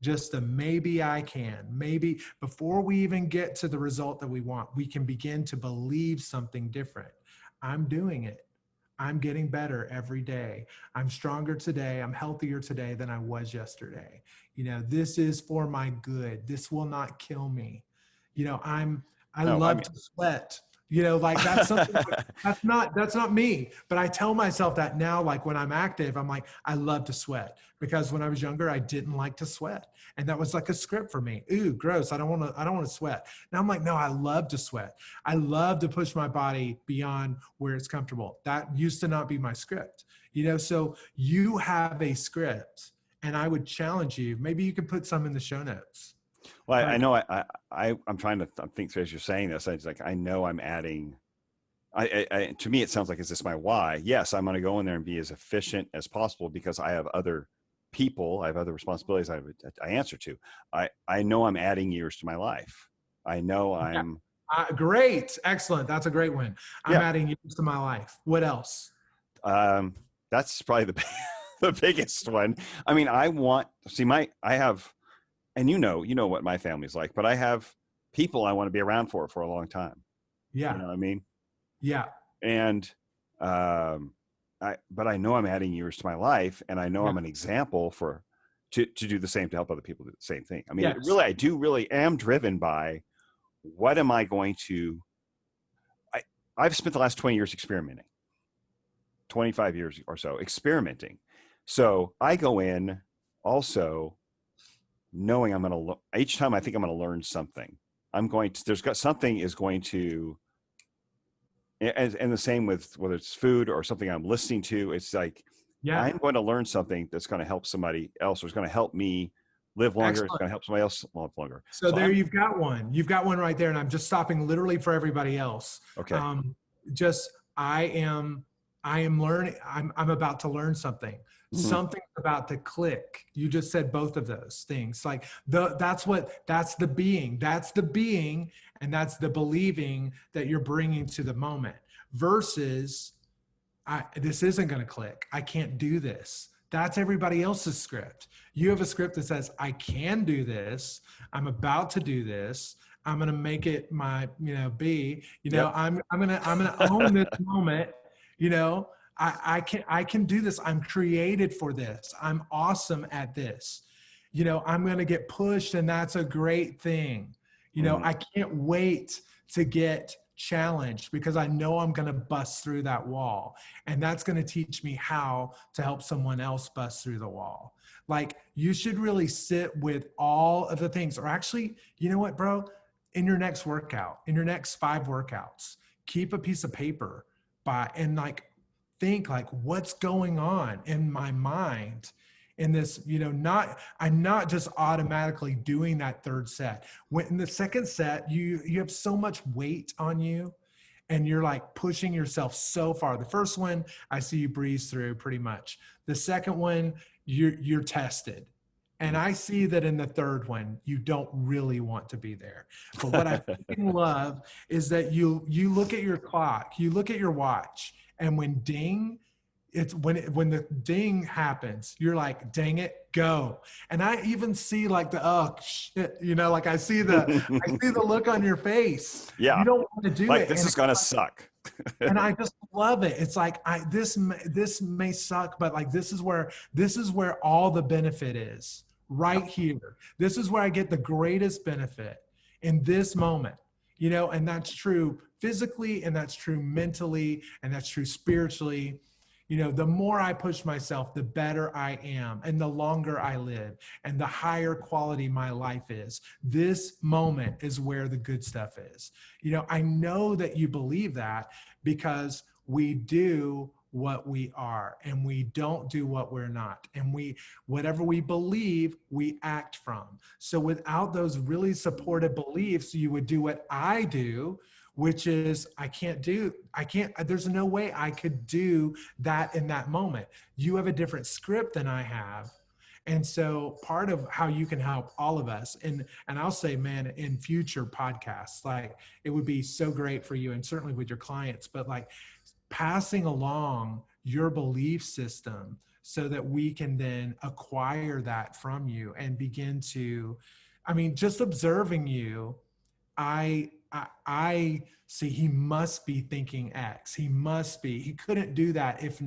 just the maybe I can, maybe before we even get to the result that we want, we can begin to believe something different. I'm doing it. I'm getting better every day. I'm stronger today. I'm healthier today than I was yesterday. This is for my good. This will not kill me. I love to sweat. Like, that's something that's not me. But I tell myself that now, like when I'm active, I'm like, I love to sweat, because when I was younger, I didn't like to sweat. And that was like a script for me. Ooh, gross. I don't want to sweat. Now I'm like, no, I love to sweat. I love to push my body beyond where it's comfortable. That used to not be my script. So you have a script, and I would challenge you. Maybe you could put some in the show notes. Well, I know I'm trying to think through as you're saying this. It's like, I know I'm adding, to me, it sounds like, is this my why? Yes, I'm going to go in there and be as efficient as possible, because I have other people, I have other responsibilities I answer to. I know I'm adding years to my life. I know I'm great. Excellent. That's a great one. I'm adding years to my life. What else? That's probably the biggest one. I mean, I have and you know what my family's like, but I have people I want to be around for a long time. You Yeah. know what I mean? Yeah. And but I know I'm adding years to my life, and I know Yeah. I'm an example to do the same, to help other people do the same thing. I mean, Yes. I do really am driven by what am I going to. I I've spent the last 20 years experimenting, 25 years or so experimenting. So I go in also knowing I'm going to each time I think I'm going to learn something. I'm going to there's got something is going to and the same with whether it's food or something I'm listening to. It's like Yeah. I'm going to learn something that's going to help somebody else, or it's going to help me live longer. It's Excellent. going to help somebody else live longer. So So there I'm you've got one. You've got one right there, and I'm just stopping literally for everybody else. okay. Um, just I am learning. I'm about to learn something. Mhm. Something's about to click. You just said both of those things. Like that's the being. That's the being, and that's the believing that you're bringing to the moment. Versus this isn't going to click. I can't do this. That's everybody else's script. You have a script that says, I can do this. I'm about to do this. I'm going to make it my, be, Yep. I'm going to own this moment. You know, I can do this. I'm created for this. I'm awesome at this. I'm going to get pushed, and that's a great thing. Mhm. I can't wait to get challenged because I know I'm going to bust through that wall. And that's going to teach me how to help someone else bust through the wall. Like, you should really sit with all of the things, or actually, you know what, bro? In your next workout, in your next 5 workouts, keep a piece of paper and like think like what's going on in my mind in this, I'm not just automatically doing that third set. When in the second set, you have so much weight on you, and you're like pushing yourself so far. The first one, I see you breeze through pretty much. The second one, you're tested. And I see that in the third one, you don't really want to be there. But what I fucking love is that you look at your clock, you look at your watch, and when ding, it's when the ding happens, you're like, dang it, go. And I even see like the oh shit, like I see the look on your face. You Yeah. don't want to do Like it. this is going to suck. And I just love it. It's like this may suck, but like this is where all the benefit is, Yeah. right here. This is where I get the greatest benefit in this moment. And that's true physically, and that's true mentally, and that's true spiritually. The more I push myself, the better I am, and the longer I live, and the higher quality my life is. This moment is where the good stuff is. I know that you believe that, because we do what we are, and we don't do what we're not. And whatever we believe, we act from. So without those really supportive beliefs, you would do what I do, which is there's no way I could do that in that moment. You have a different script than I have. And so part of how you can help all of us, and I'll say, man, in future podcasts, like it would be so great for you, and certainly with your clients, but like passing along your belief system so that we can then acquire that from you and begin to, just observing you, I see he must be thinking X. He couldn't do that if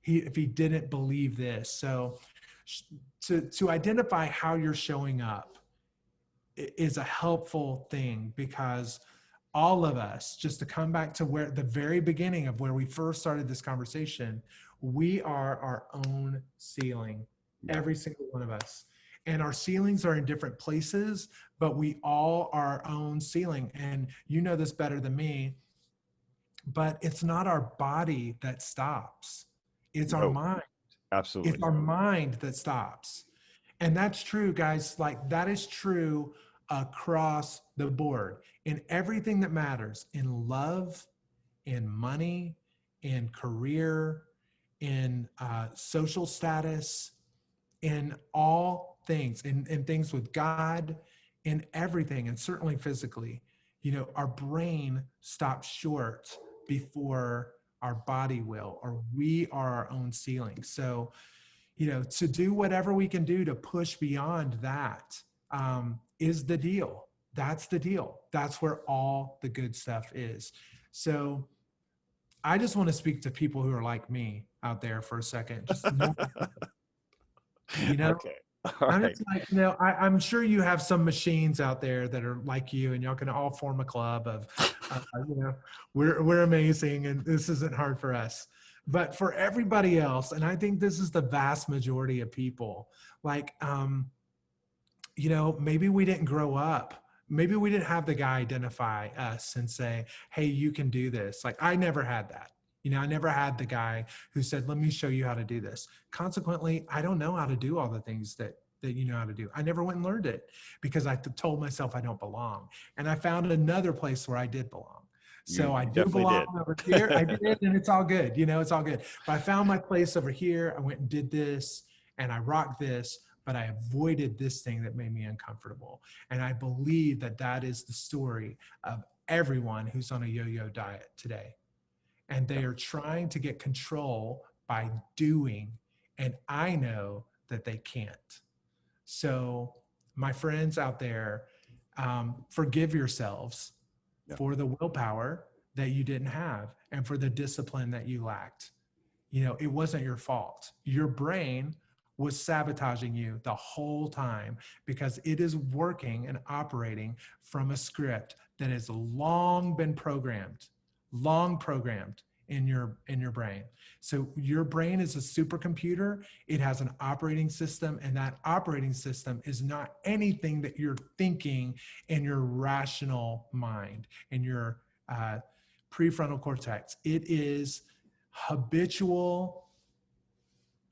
he didn't believe this. So to identify how you're showing up is a helpful thing, because all of us, just to come back to where the very beginning of where we first started this conversation, we are our own ceiling, Yeah. every single one of us. And our ceilings are in different places, but we all are our own ceiling. And you know this better than me, but it's not our body that stops. It's our No, mind. It's absolutely. our mind that stops. And that's true, guys. Like that is true across the board in everything that matters, in love, in money, in career, in social status, in all things, in things with God, in everything, and certainly physically. Our brain stops short before our body will, or we are our own ceiling. So, to do whatever we can do to push beyond that, is the deal. That's the deal. That's where all the good stuff is. So I just want to speak to people who are like me out there for a second. Just, Okay. All I'm right. just like, I'm sure you have some machines out there that are like you, and y'all can all form a club of, we're amazing, and this isn't hard for us. But for everybody else, and I think this is the vast majority of people, like, maybe we didn't grow up. Maybe we didn't have the guy identify us and say, hey, you can do this. Like, I never had that. I never had the guy who said, let me show you how to do this. Consequently, I don't know how to do all the things that you know how to do. I never went and learned it because I told myself I don't belong. And I found another place where I did belong. So I do definitely belong did. over here. I did, and it's all good. It's all good. But I found my place over here. I went and did this, and I rocked this, but I avoided this thing that made me uncomfortable. And I believe that that is the story of everyone who's on a yo-yo diet today. And they are trying to get control by doing. And I know that they can't. So my friends out there, forgive yourselves for the willpower that you didn't have and for the discipline that you lacked. It wasn't your fault. Your brain was sabotaging you the whole time because it is working and operating from a script that has long been programmed in your brain. So your brain is a supercomputer. It has an operating system, and that operating system is not anything that you're thinking in your rational mind, in your prefrontal cortex. It is habitual,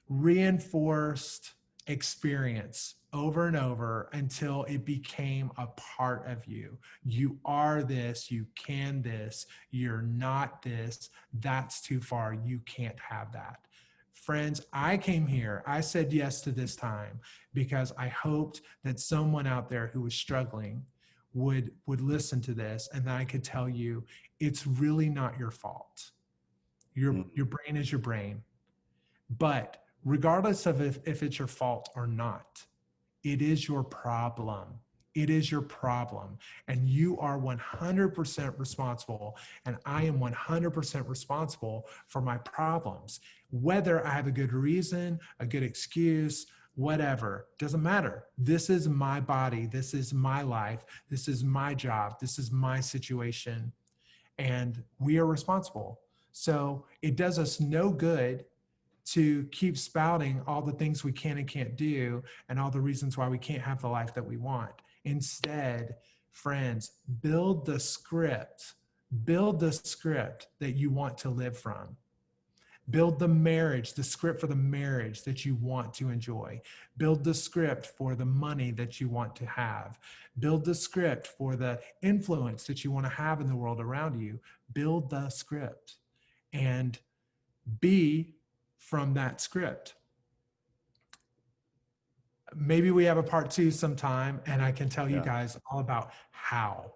reinforced experience over and over until it became a part of you. You are this, you can this, you're not this, that's too far, you can't have that. Friends, I came here, I said yes to this time because I hoped that someone out there who was struggling would listen to this, and then I could tell you, it's really not your fault. Your brain is your brain. But regardless of if it's your fault or not, it is your problem. It is your problem. And you are 100% responsible. And I am 100% responsible for my problems. Whether I have a good reason, a good excuse, whatever, doesn't matter. This is my body. This is my life. This is my job. This is my situation. And we are responsible. So it does us no good to keep spouting all the things we can and can't do and all the reasons why we can't have the life that we want. Instead, friends, build the script that you want to live from. Build the script for the marriage that you want to enjoy. Build the script for the money that you want to have. Build the script for the influence that you want to have in the world around you. Build the script and be from that script. Maybe we have a part 2 sometime, and I can tell you guys all about how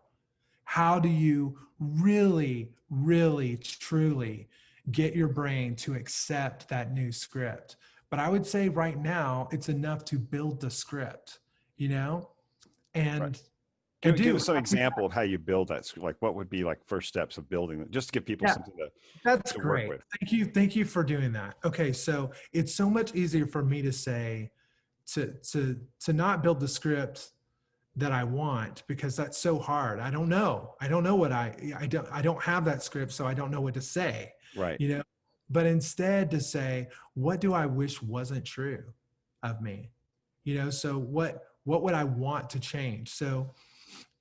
do you really, really, truly get your brain to accept that new script. But I would say right now, it's enough to build the script, and Right. Give us some example of how you build that. Like, what would be like first steps of building it, just to give people something that's to great. work with. Thank you for doing that. Okay, so it's so much easier for me to say to not build the script that I want, because that's so hard. I don't know what I don't have that script, so I don't know what to say. Right. But instead to say, what do I wish wasn't true of me? So what would I want to change? So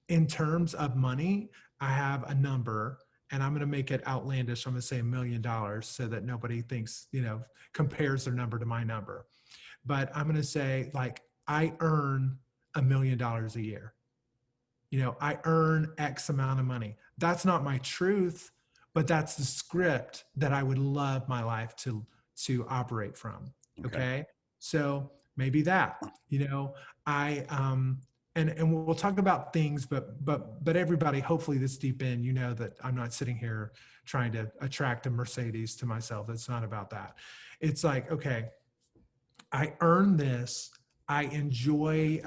in terms of money, I have a number, and I'm going to make it outlandish. I'm going to say $1 million so that nobody thinks, compares their number to my number. But I'm going to say, like, I earn $1 million a year. I earn X amount of money. That's not my truth, but that's the script that I would love my life to operate from. Okay. So maybe that, I, and we'll talk about things, but everybody, hopefully this deep in, that I'm not sitting here trying to attract a Mercedes to myself. It's not about that. It's like, okay, I earn this. I enjoy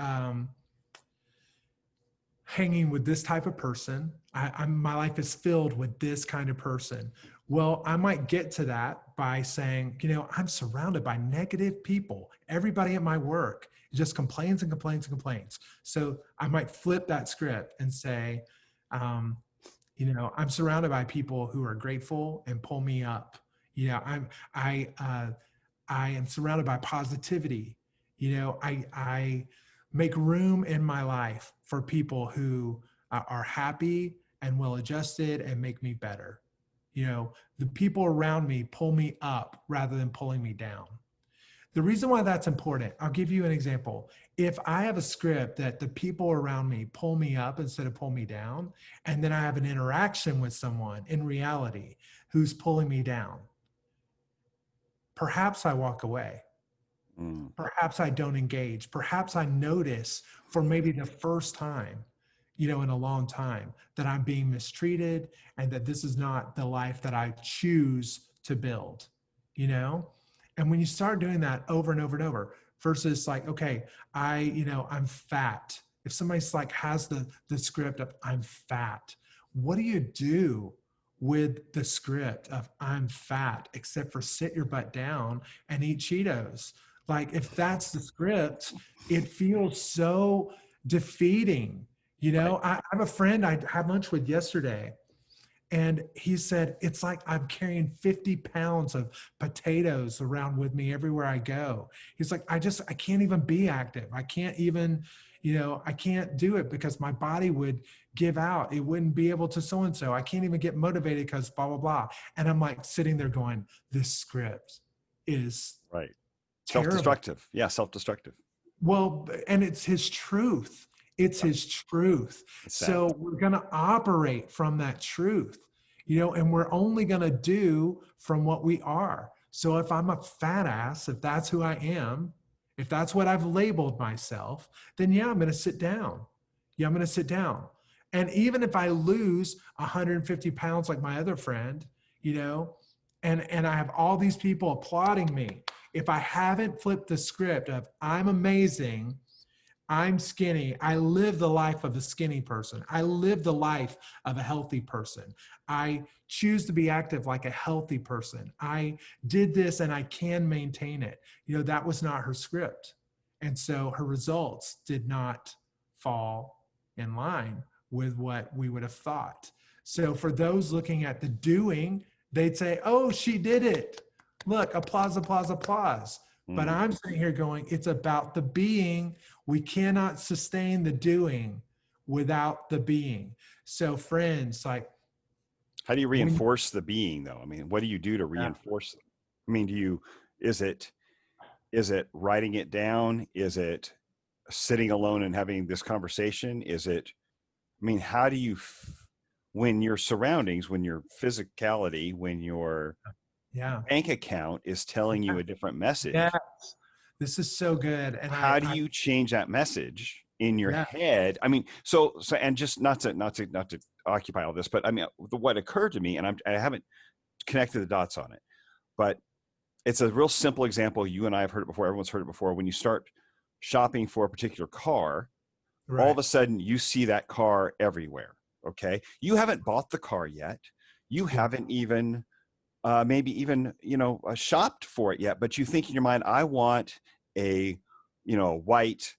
hanging with this type of person. My life is filled with this kind of person. Well, I might get to that by saying, I'm surrounded by negative people. Everybody at my work just complains and complains and complains. So I might flip that script and say, I'm surrounded by people who are grateful and pull me up. I am surrounded by positivity. I make room in my life for people who are happy and well-adjusted and make me better. The people around me pull me up rather than pulling me down. The reason why that's important, I'll give you an example. If I have a script that the people around me pull me up instead of pull me down, and then I have an interaction with someone in reality who's pulling me down, perhaps I walk away. Perhaps I don't engage. Perhaps I notice for maybe the first time, in a long time, that I'm being mistreated and that this is not the life that I choose to build, And when you start doing that over and over and over, versus like, okay, I'm fat. If somebody's like has the script of I'm fat, what do you do with the script of I'm fat, except for sit your butt down and eat Cheetos? Like, if that's the script, it feels so defeating. Right. I have a friend I had lunch with yesterday, and he said, it's like I'm carrying 50 pounds of potatoes around with me everywhere I go. He's like, I can't even be active. I can't even, I can't do it because my body would give out. It wouldn't be able to so-and-so. I can't even get motivated because blah, blah, blah. And I'm like sitting there going, this script is Right. terrible. Self-destructive. Yeah. Self-destructive. Well, and it's his truth. It's his truth. So we're going to operate from that truth, and we're only going to do from what we are. So if I'm a fat ass, if that's who I am, if that's what I've labeled myself, then yeah, I'm going to sit down. Yeah, I'm going to sit down. And even if I lose 150 pounds like my other friend, and I have all these people applauding me, if I haven't flipped the script of I'm amazing, I'm skinny, I live the life of a skinny person, I live the life of a healthy person, I choose to be active like a healthy person, I did this and I can maintain it. That was not her script. And so her results did not fall in line with what we would have thought. So for those looking at the doing, they'd say, oh, she did it. Look, applause, applause, applause. But I'm sitting here going, it's about the being. We cannot sustain the doing without the being. So friends, like, how do you reinforce the being though? I mean, what do you do to reinforce? I mean, is it writing it down? Is it sitting alone and having this conversation? How do you, when your surroundings, when your physicality, when your bank account is telling you a different message? Yes. This is so good. And how do you change that message in your head? I mean, so, and just not to occupy all this, but I mean, what occurred to me, and I haven't connected the dots on it, but it's a real simple example. You and I have heard it before. Everyone's heard it before. When you start shopping for a particular car, all of a sudden you see that car everywhere. Okay. You haven't bought the car yet. You haven't even, maybe even, shopped for it yet, but you think in your mind, I want a, white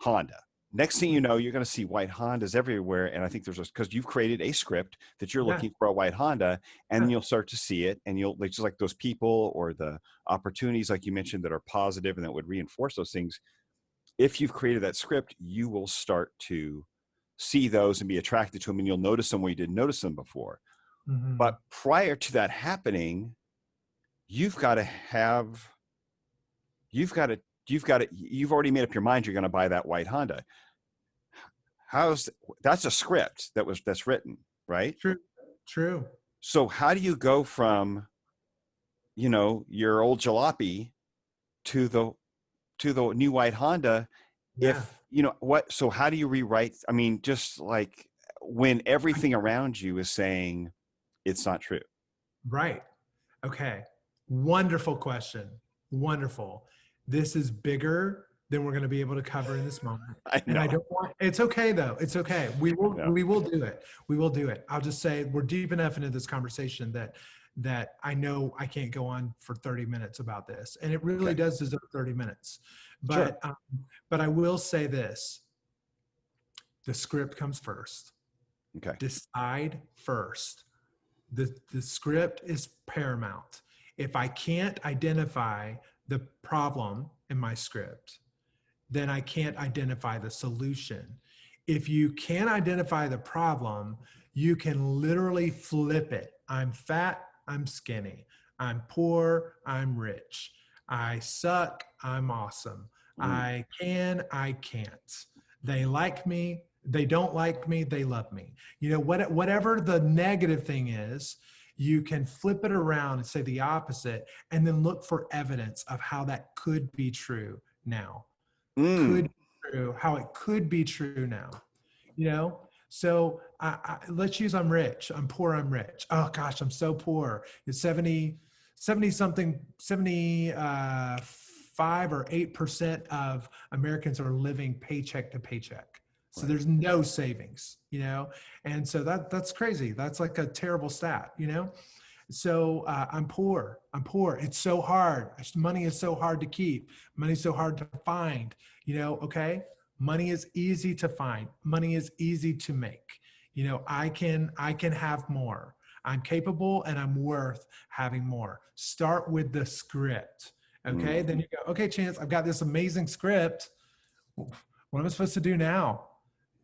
Honda. Next thing you know, you're going to see white Hondas everywhere. And I think because you've created a script that you're looking for a white Honda, and then you'll start to see it, and you'll just like those people or the opportunities, like you mentioned, that are positive and that would reinforce those things. If you've created that script, you will start to see those and be attracted to them, and you'll notice them where you didn't notice them before. But prior to that happening, you've already made up your mind you're going to buy that white Honda. That's a script that's written, right? True. So how do you go from, your old jalopy to the new white Honda? So how do you rewrite? I mean, just like when everything around you is saying it's not true. Right. Okay. Wonderful question. Wonderful. This is bigger than we're going to be able to cover in this moment. I And I know. don't want, it's okay though. It's okay. We will, Yeah. we will do it. We will do it. I'll just say we're deep enough into this conversation that I know I can't go on for 30 minutes about this. And it really Okay. does deserve 30 minutes. Sure. But I will say this, the script comes first. Okay. Decide first. The script is paramount. If I can't identify the problem in my script, then I can't identify the solution. If you can't identify the problem, you can literally flip it. I'm fat, I'm skinny. I'm poor, I'm rich. I suck, I'm awesome. I can't. They like me, they don't like me, they love me. You know, whatever the negative thing is, you can flip it around and say the opposite, and then look for evidence of how that could be true now. Could be true, how it could be true now. You know, so let's use I'm rich, I'm poor, I'm rich. Oh gosh, I'm so poor. It's 75 or 8% of Americans are living paycheck to paycheck. So there's no savings, you know? And so that's crazy. That's like a terrible stat, you know? So I'm poor. It's so hard. Money is so hard to keep. Money is so hard to find, you know? Okay. Money is easy to find. Money is easy to make. You know, I can have more. I'm capable and I'm worth having more. Start with the script. Okay. Then you go, okay, Chance, I've got this amazing script. What am I supposed to do now?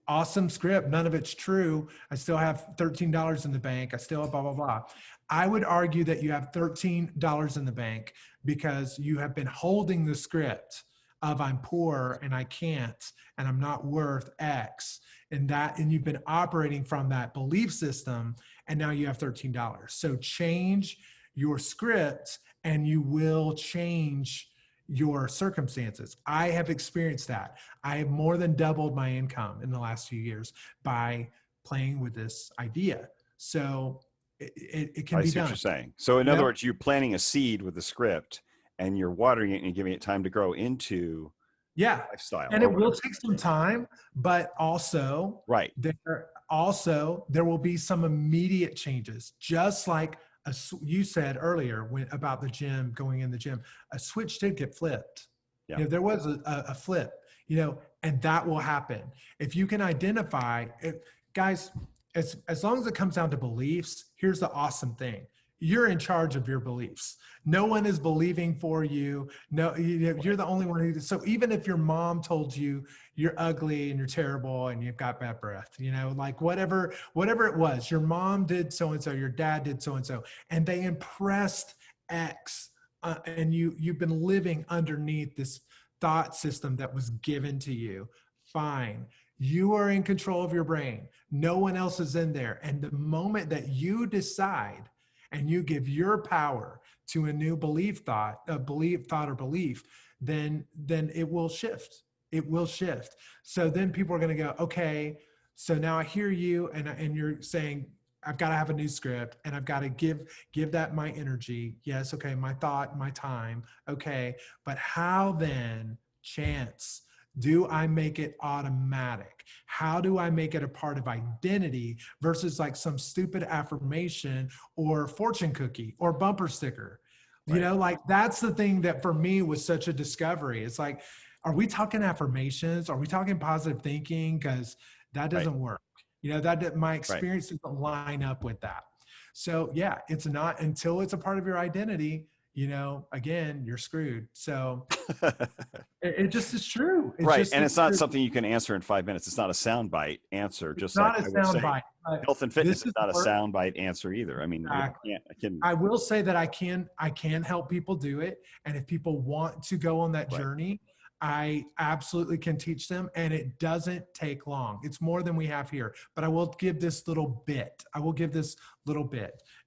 Awesome script. None of it's true. I still have $13 in the bank. I still have blah, blah, blah. I would argue that you have $13 in the bank because you have been holding the script of I'm poor and I can't, and I'm not worth X, and you've been operating from that belief system, and now you have $13. So change your script and you will change your circumstances. I have experienced that. I have more than doubled my income in the last few years by playing with this idea. So it can be done. I see what you're saying. So in other words, you're planting a seed with the script and you're watering it and you're giving it time to grow into lifestyle. And it will take some time, but also there will be some immediate changes, just like you said earlier about the gym, going in the gym. A switch did get flipped. You know, there was a flip, you know, and that will happen. If you can identify it, guys, as long as it comes down to beliefs, here's the awesome thing. You're in charge of your beliefs. No one is believing for you. No, you're the only one who, so even if your mom told you you're ugly and you're terrible and you've got bad breath, you know, like whatever it was, your mom did so-and-so, your dad did so-and-so, and they impressed X, and you've been living underneath this thought system that was given to you. Fine. You are in control of your brain. No one else is in there. And the moment that you decide and you give your power to a new thought or belief, then it will shift. It will shift. So then people are going to go, okay, so now I hear you, and you're saying, I've got to have a new script, and I've got to give that my energy. Yes, okay, my thought, my time. Okay, but how then, Chance, do I make it automatic? How do I make it a part of identity versus like some stupid affirmation or fortune cookie or bumper sticker? You know, like that's the thing that for me was such a discovery. It's like, are we talking affirmations? Are we talking positive thinking? Because that doesn't work. You know, that my experience doesn't line up with that. So yeah, it's not until it's a part of your identity, you know, again, you're screwed. So it just is true. And it's not something you can answer in 5 minutes. It's not a soundbite answer. Just like I would say, health and fitness is not a soundbite answer either. I mean, I will say that I can help people do it. And if people want to go on that journey, I absolutely can teach them, and it doesn't take long. It's more than we have here, but I will give this little bit.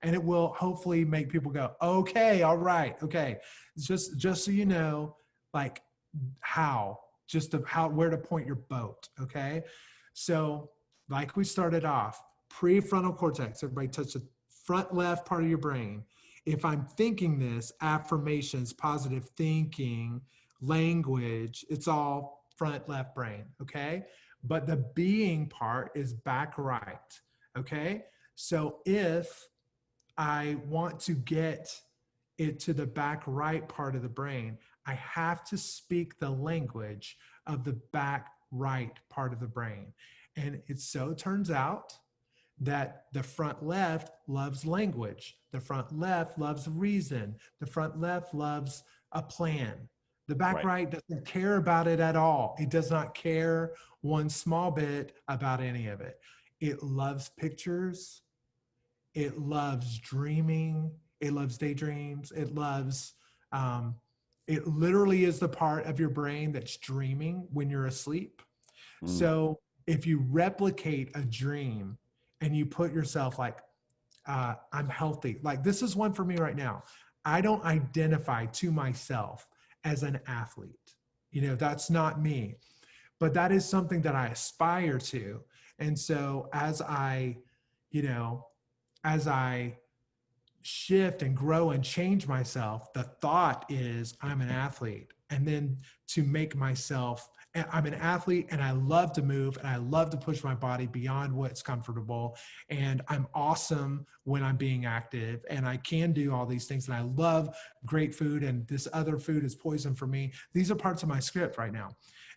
And it will hopefully make people go, okay, all right. Okay. Just so you know, like where to point your boat. Okay. So like we started off, prefrontal cortex, everybody touch the front left part of your brain. If I'm thinking this, affirmations, positive thinking, language, it's all front left brain, okay? But the being part is back right, okay? So if I want to get it to the back right part of the brain, I have to speak the language of the back right part of the brain. And it so turns out that the front left loves language. The front left loves reason. The front left loves a plan. The back right doesn't care about it at all. It does not care one small bit about any of it. It loves pictures. It loves dreaming. It loves daydreams. It loves, it literally is the part of your brain that's dreaming when you're asleep. So if you replicate a dream and you put yourself like, I'm healthy, like this is one for me right now. I don't identify to myself as an athlete. You know, that's not me, but that is something that I aspire to. And so as I, you know, as I shift and grow and change myself, the thought is I'm an athlete. And then to make myself, I'm an athlete and I love to move and I love to push my body beyond what's comfortable. And I'm awesome when I'm being active and I can do all these things. And I love great food and this other food is poison for me. These are parts of my script right now.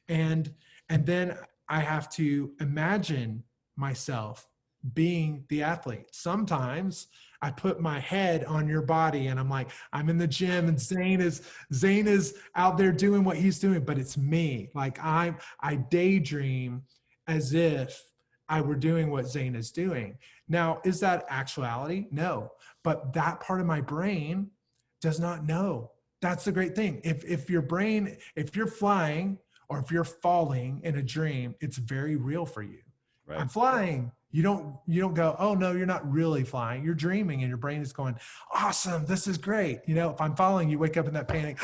And then I have to imagine myself being the athlete. Sometimes I put my head on your body and I'm like, I'm in the gym and Zane is out there doing what he's doing, but it's me. Like I daydream as if I were doing what Zane is doing. Now, is that actuality? No, but that part of my brain does not know. That's the great thing. If your brain, if you're flying or if you're falling in a dream, it's very real for you. Right. I'm flying. You don't go, oh no, you're not really flying. You're dreaming and your brain is going, awesome, this is great. You know, if I'm falling, you wake up in that panic.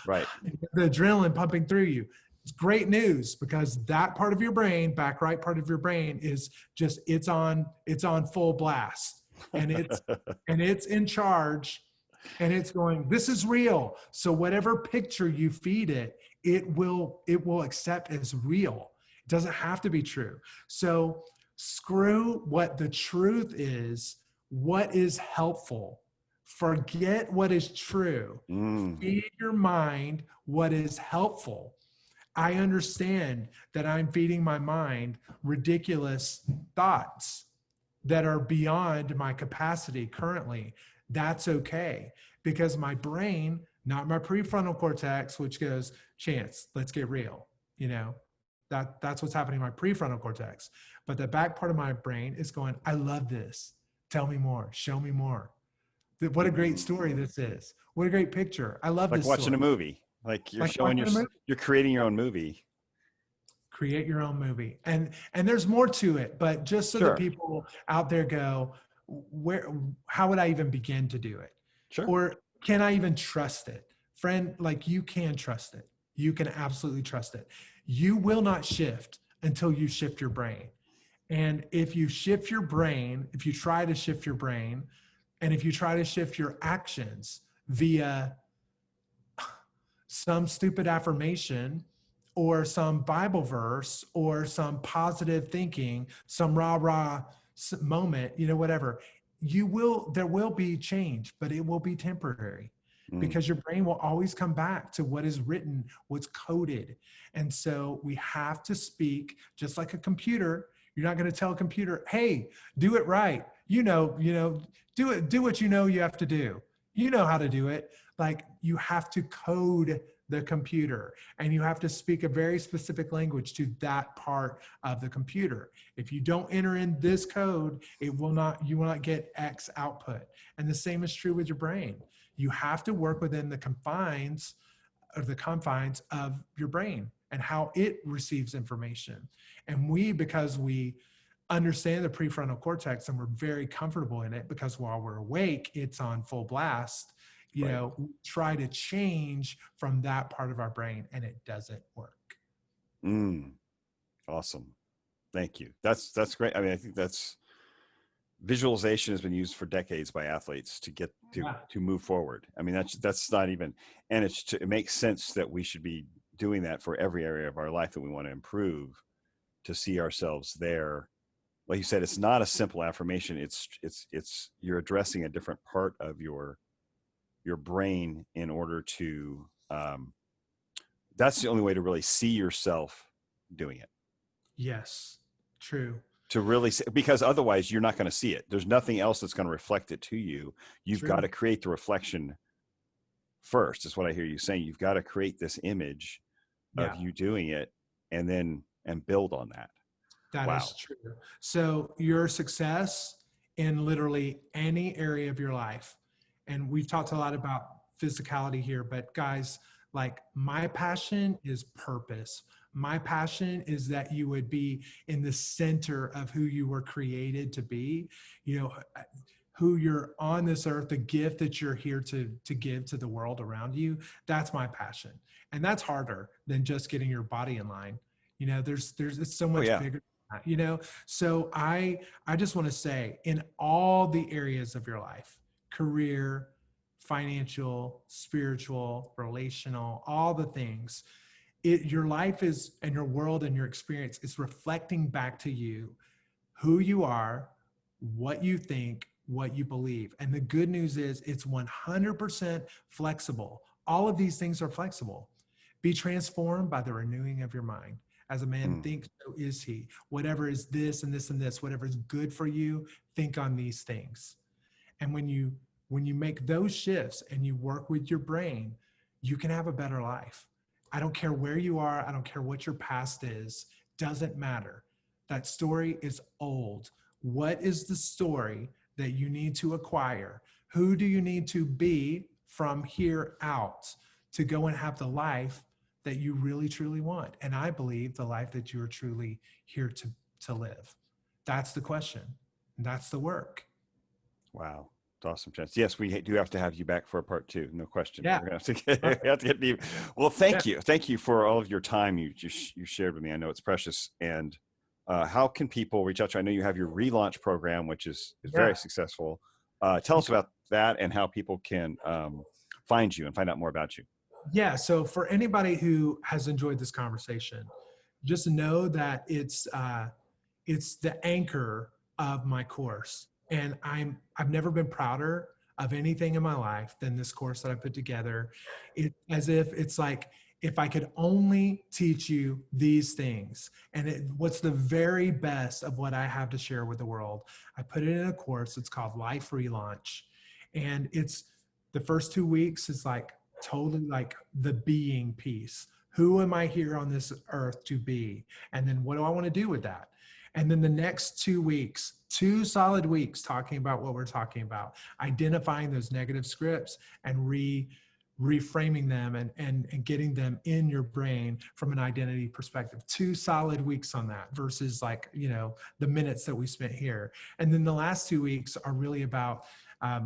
Right. The adrenaline pumping through you. It's great news because that part of your brain, back right part of your brain is just, it's on full blast and it's in charge and it's going, this is real. So whatever picture you feed it, it will accept as real. It doesn't have to be true. So screw what the truth is, what is helpful. Forget what is true. Feed your mind what is helpful. I understand that I'm feeding my mind ridiculous thoughts that are beyond my capacity currently. That's okay because my brain, not my prefrontal cortex, which goes, Chance, let's get real, you know. That's what's happening in my prefrontal cortex. But the back part of my brain is going, I love this. Tell me more. Show me more. What a great story this is. What a great picture. I love this. Like watching story. a movie. Like you're showing you're creating your own movie. Create your own movie. And there's more to it, but just so that people out there go, how would I even begin to do it? Sure. Or can I even trust it? Friend, like you can trust it. You can absolutely trust it. You will not shift until you shift your brain. And if you shift your brain, if you try to shift your brain, and if you try to shift your actions via some stupid affirmation or some Bible verse or some positive thinking, some rah-rah moment, you know, whatever, there will be change, but it will be temporary. Because your brain will always come back to what is written, what's coded. And so we have to speak just like a computer. You're not going to tell a computer, hey, do it right. Do what you know you have to do. You know how to do it. Like you have to code the computer and you have to speak a very specific language to that part of the computer. If you don't enter in this code, you will not get X output. And the same is true with your brain. You have to work within the confines of your brain and how it receives information. And because we understand the prefrontal cortex and we're very comfortable in it because while we're awake, it's on full blast, you know, we try to change from that part of our brain and it doesn't work. Awesome. Thank you. That's great. I mean, I think that's visualization has been used for decades by athletes to get to move forward. I mean, that's not even, and it makes sense that we should be doing that for every area of our life that we want to improve, to see ourselves there. Like you said, it's not a simple affirmation. It's you're addressing a different part of your brain in order to, that's the only way to really see yourself doing it. Yes, true. To really see, because otherwise you're not going to see it. There's nothing else that's going to reflect it to you. You've got to create the reflection first, is what I hear you saying. You've got to create this image of you doing it, and build on that. That is true. So your success in literally any area of your life, and we've talked a lot about physicality here, but guys, like, my passion is purpose. My passion is that you would be in the center of who you were created to be, you know, who you're on this earth, the gift that you're here to give to the world around you. That's my passion. And that's harder than just getting your body in line. You know, it's so much bigger, you know? So I just want to say, in all the areas of your life, career, financial, spiritual, relational, all the things, your life is, and your world and your experience is reflecting back to you who you are, what you think, what you believe. And the good news is it's 100% flexible. All of these things are flexible. Be transformed by the renewing of your mind. As a man thinks, so is he. Whatever is this and this and this, whatever is good for you, think on these things. And when you make those shifts and you work with your brain, you can have a better life. I don't care where you are. I don't care what your past is. Doesn't matter. That story is old. What is the story that you need to acquire? Who do you need to be from here out to go and have the life that you really, truly want? And I believe the life that you're truly here to live. That's the question. And that's the work. Wow. Awesome, Chance. Yes, we do have to have you back for a part 2. No question. Yeah. We're gonna have to get deep. Well, thank you. Thank you for all of your time you shared with me. I know it's precious. And how can people reach out to you? I know you have your relaunch program, which is very successful. Tell us about that and how people can find you and find out more about you. Yeah. So for anybody who has enjoyed this conversation, just know that it's the anchor of my course. And I've never been prouder of anything in my life than this course that I put together. It's as if it's like, if I could only teach you these things, and what's the very best of what I have to share with the world, I put it in a course. It's called Life Relaunch. And it's the first 2 weeks is like totally like the being piece. Who am I here on this earth to be? And then what do I want to do with that? And then the next 2 weeks, 2 solid weeks, talking about what we're talking about, identifying those negative scripts and reframing them and getting them in your brain from an identity perspective. 2 solid weeks on that versus, like, you know, the minutes that we spent here. And then the last 2 weeks are really about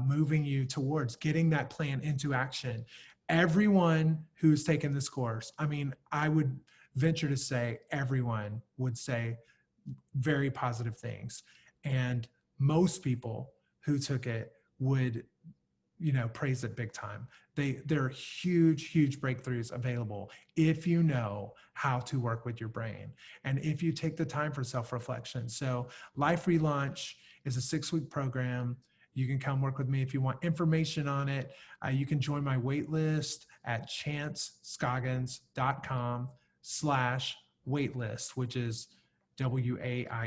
moving you towards getting that plan into action. Everyone who's taken this course, I mean, I would venture to say everyone would say very positive things. And most people who took it would, you know, praise it big time. There are huge, huge breakthroughs available if you know how to work with your brain and if you take the time for self-reflection. So Life Relaunch is a 6-week program. You can come work with me. If you want information on it, you can join my wait list at chancescoggins.com/waitlist, which is WAIT-LIST.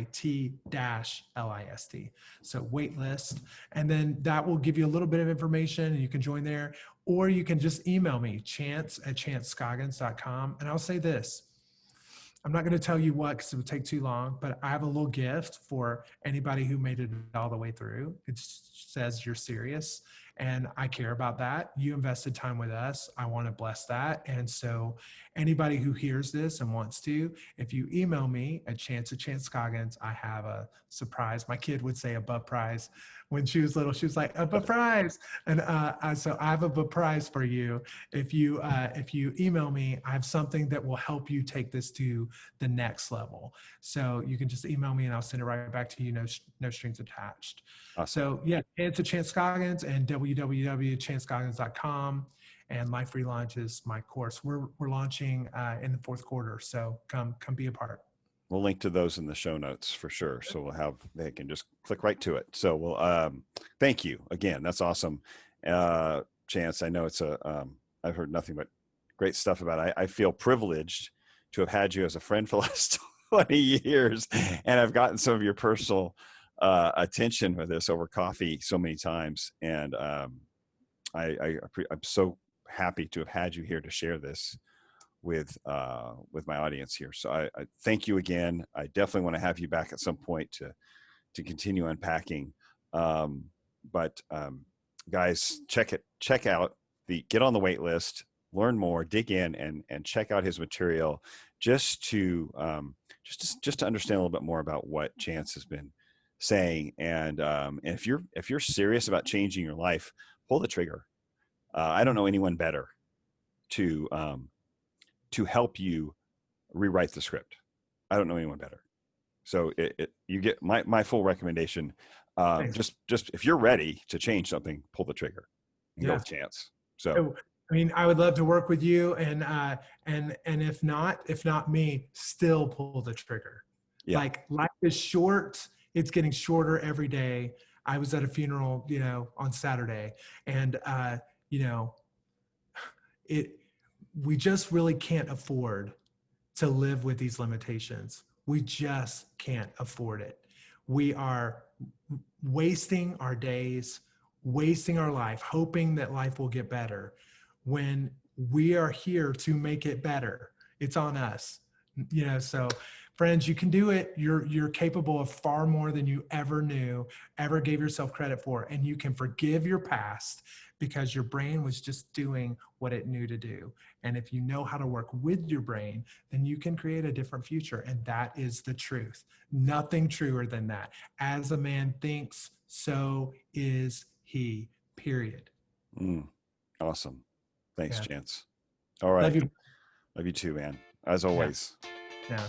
So waitlist. And then that will give you a little bit of information and you can join there, or you can just email me, chance@chancescoggins.com. And I'll say this, I'm not going to tell you what, because it would take too long, but I have a little gift for anybody who made it all the way through. It says you're serious. And I care about that. You invested time with us. I want to bless that. And so anybody who hears this and wants to, if you email me at Scoggins, I have a surprise. My kid would say a butt prize. When she was little, she was like, a butt prize. And so I have a butt prize for you. If you email me, I have something that will help you take this to the next level. So you can just email me and I'll send it right back to you. No strings attached. Awesome. So yeah, it's a Chance Scoggins and www.chancescoggins.com. And Life Relaunch is my course. We're launching in the fourth quarter. So come be a part. We'll link to those in the show notes for sure. So they can just click right to it. So we'll, thank you again. That's awesome. Chance, I know I've heard nothing but great stuff about it. I feel privileged to have had you as a friend for the last 20 years. And I've gotten some of your personal attention with this over coffee so many times. And I'm so happy to have had you here to share this with my audience here. So I thank you again. I definitely want to have you back at some point to continue unpacking. Guys, check out get on the wait list, learn more, dig in and check out his material just to understand a little bit more about what Chance has been saying. And if you're serious about changing your life, pull the trigger. I don't know anyone better to help you rewrite the script. I don't know anyone better. So you get my full recommendation. Just if you're ready to change something, pull the trigger and go with Chance. So I mean, I would love to work with you, and if not me, still pull the trigger. Yeah. Like, life is short. It's getting shorter every day. I was at a funeral, on Saturday, and we just really can't afford to live with these limitations. We just can't afford it. We are wasting our days, wasting our life, hoping that life will get better, when we are here to make it better. It's on us. So friends, you can do it. You're capable of far more than you ever knew, ever gave yourself credit for. And you can forgive your past because your brain was just doing what it knew to do. And if you know how to work with your brain, then you can create a different future. And that is the truth. Nothing truer than that. As a man thinks, so is he, period. Awesome. Thanks, Chance. All right. Love you too, man. As always. Yeah.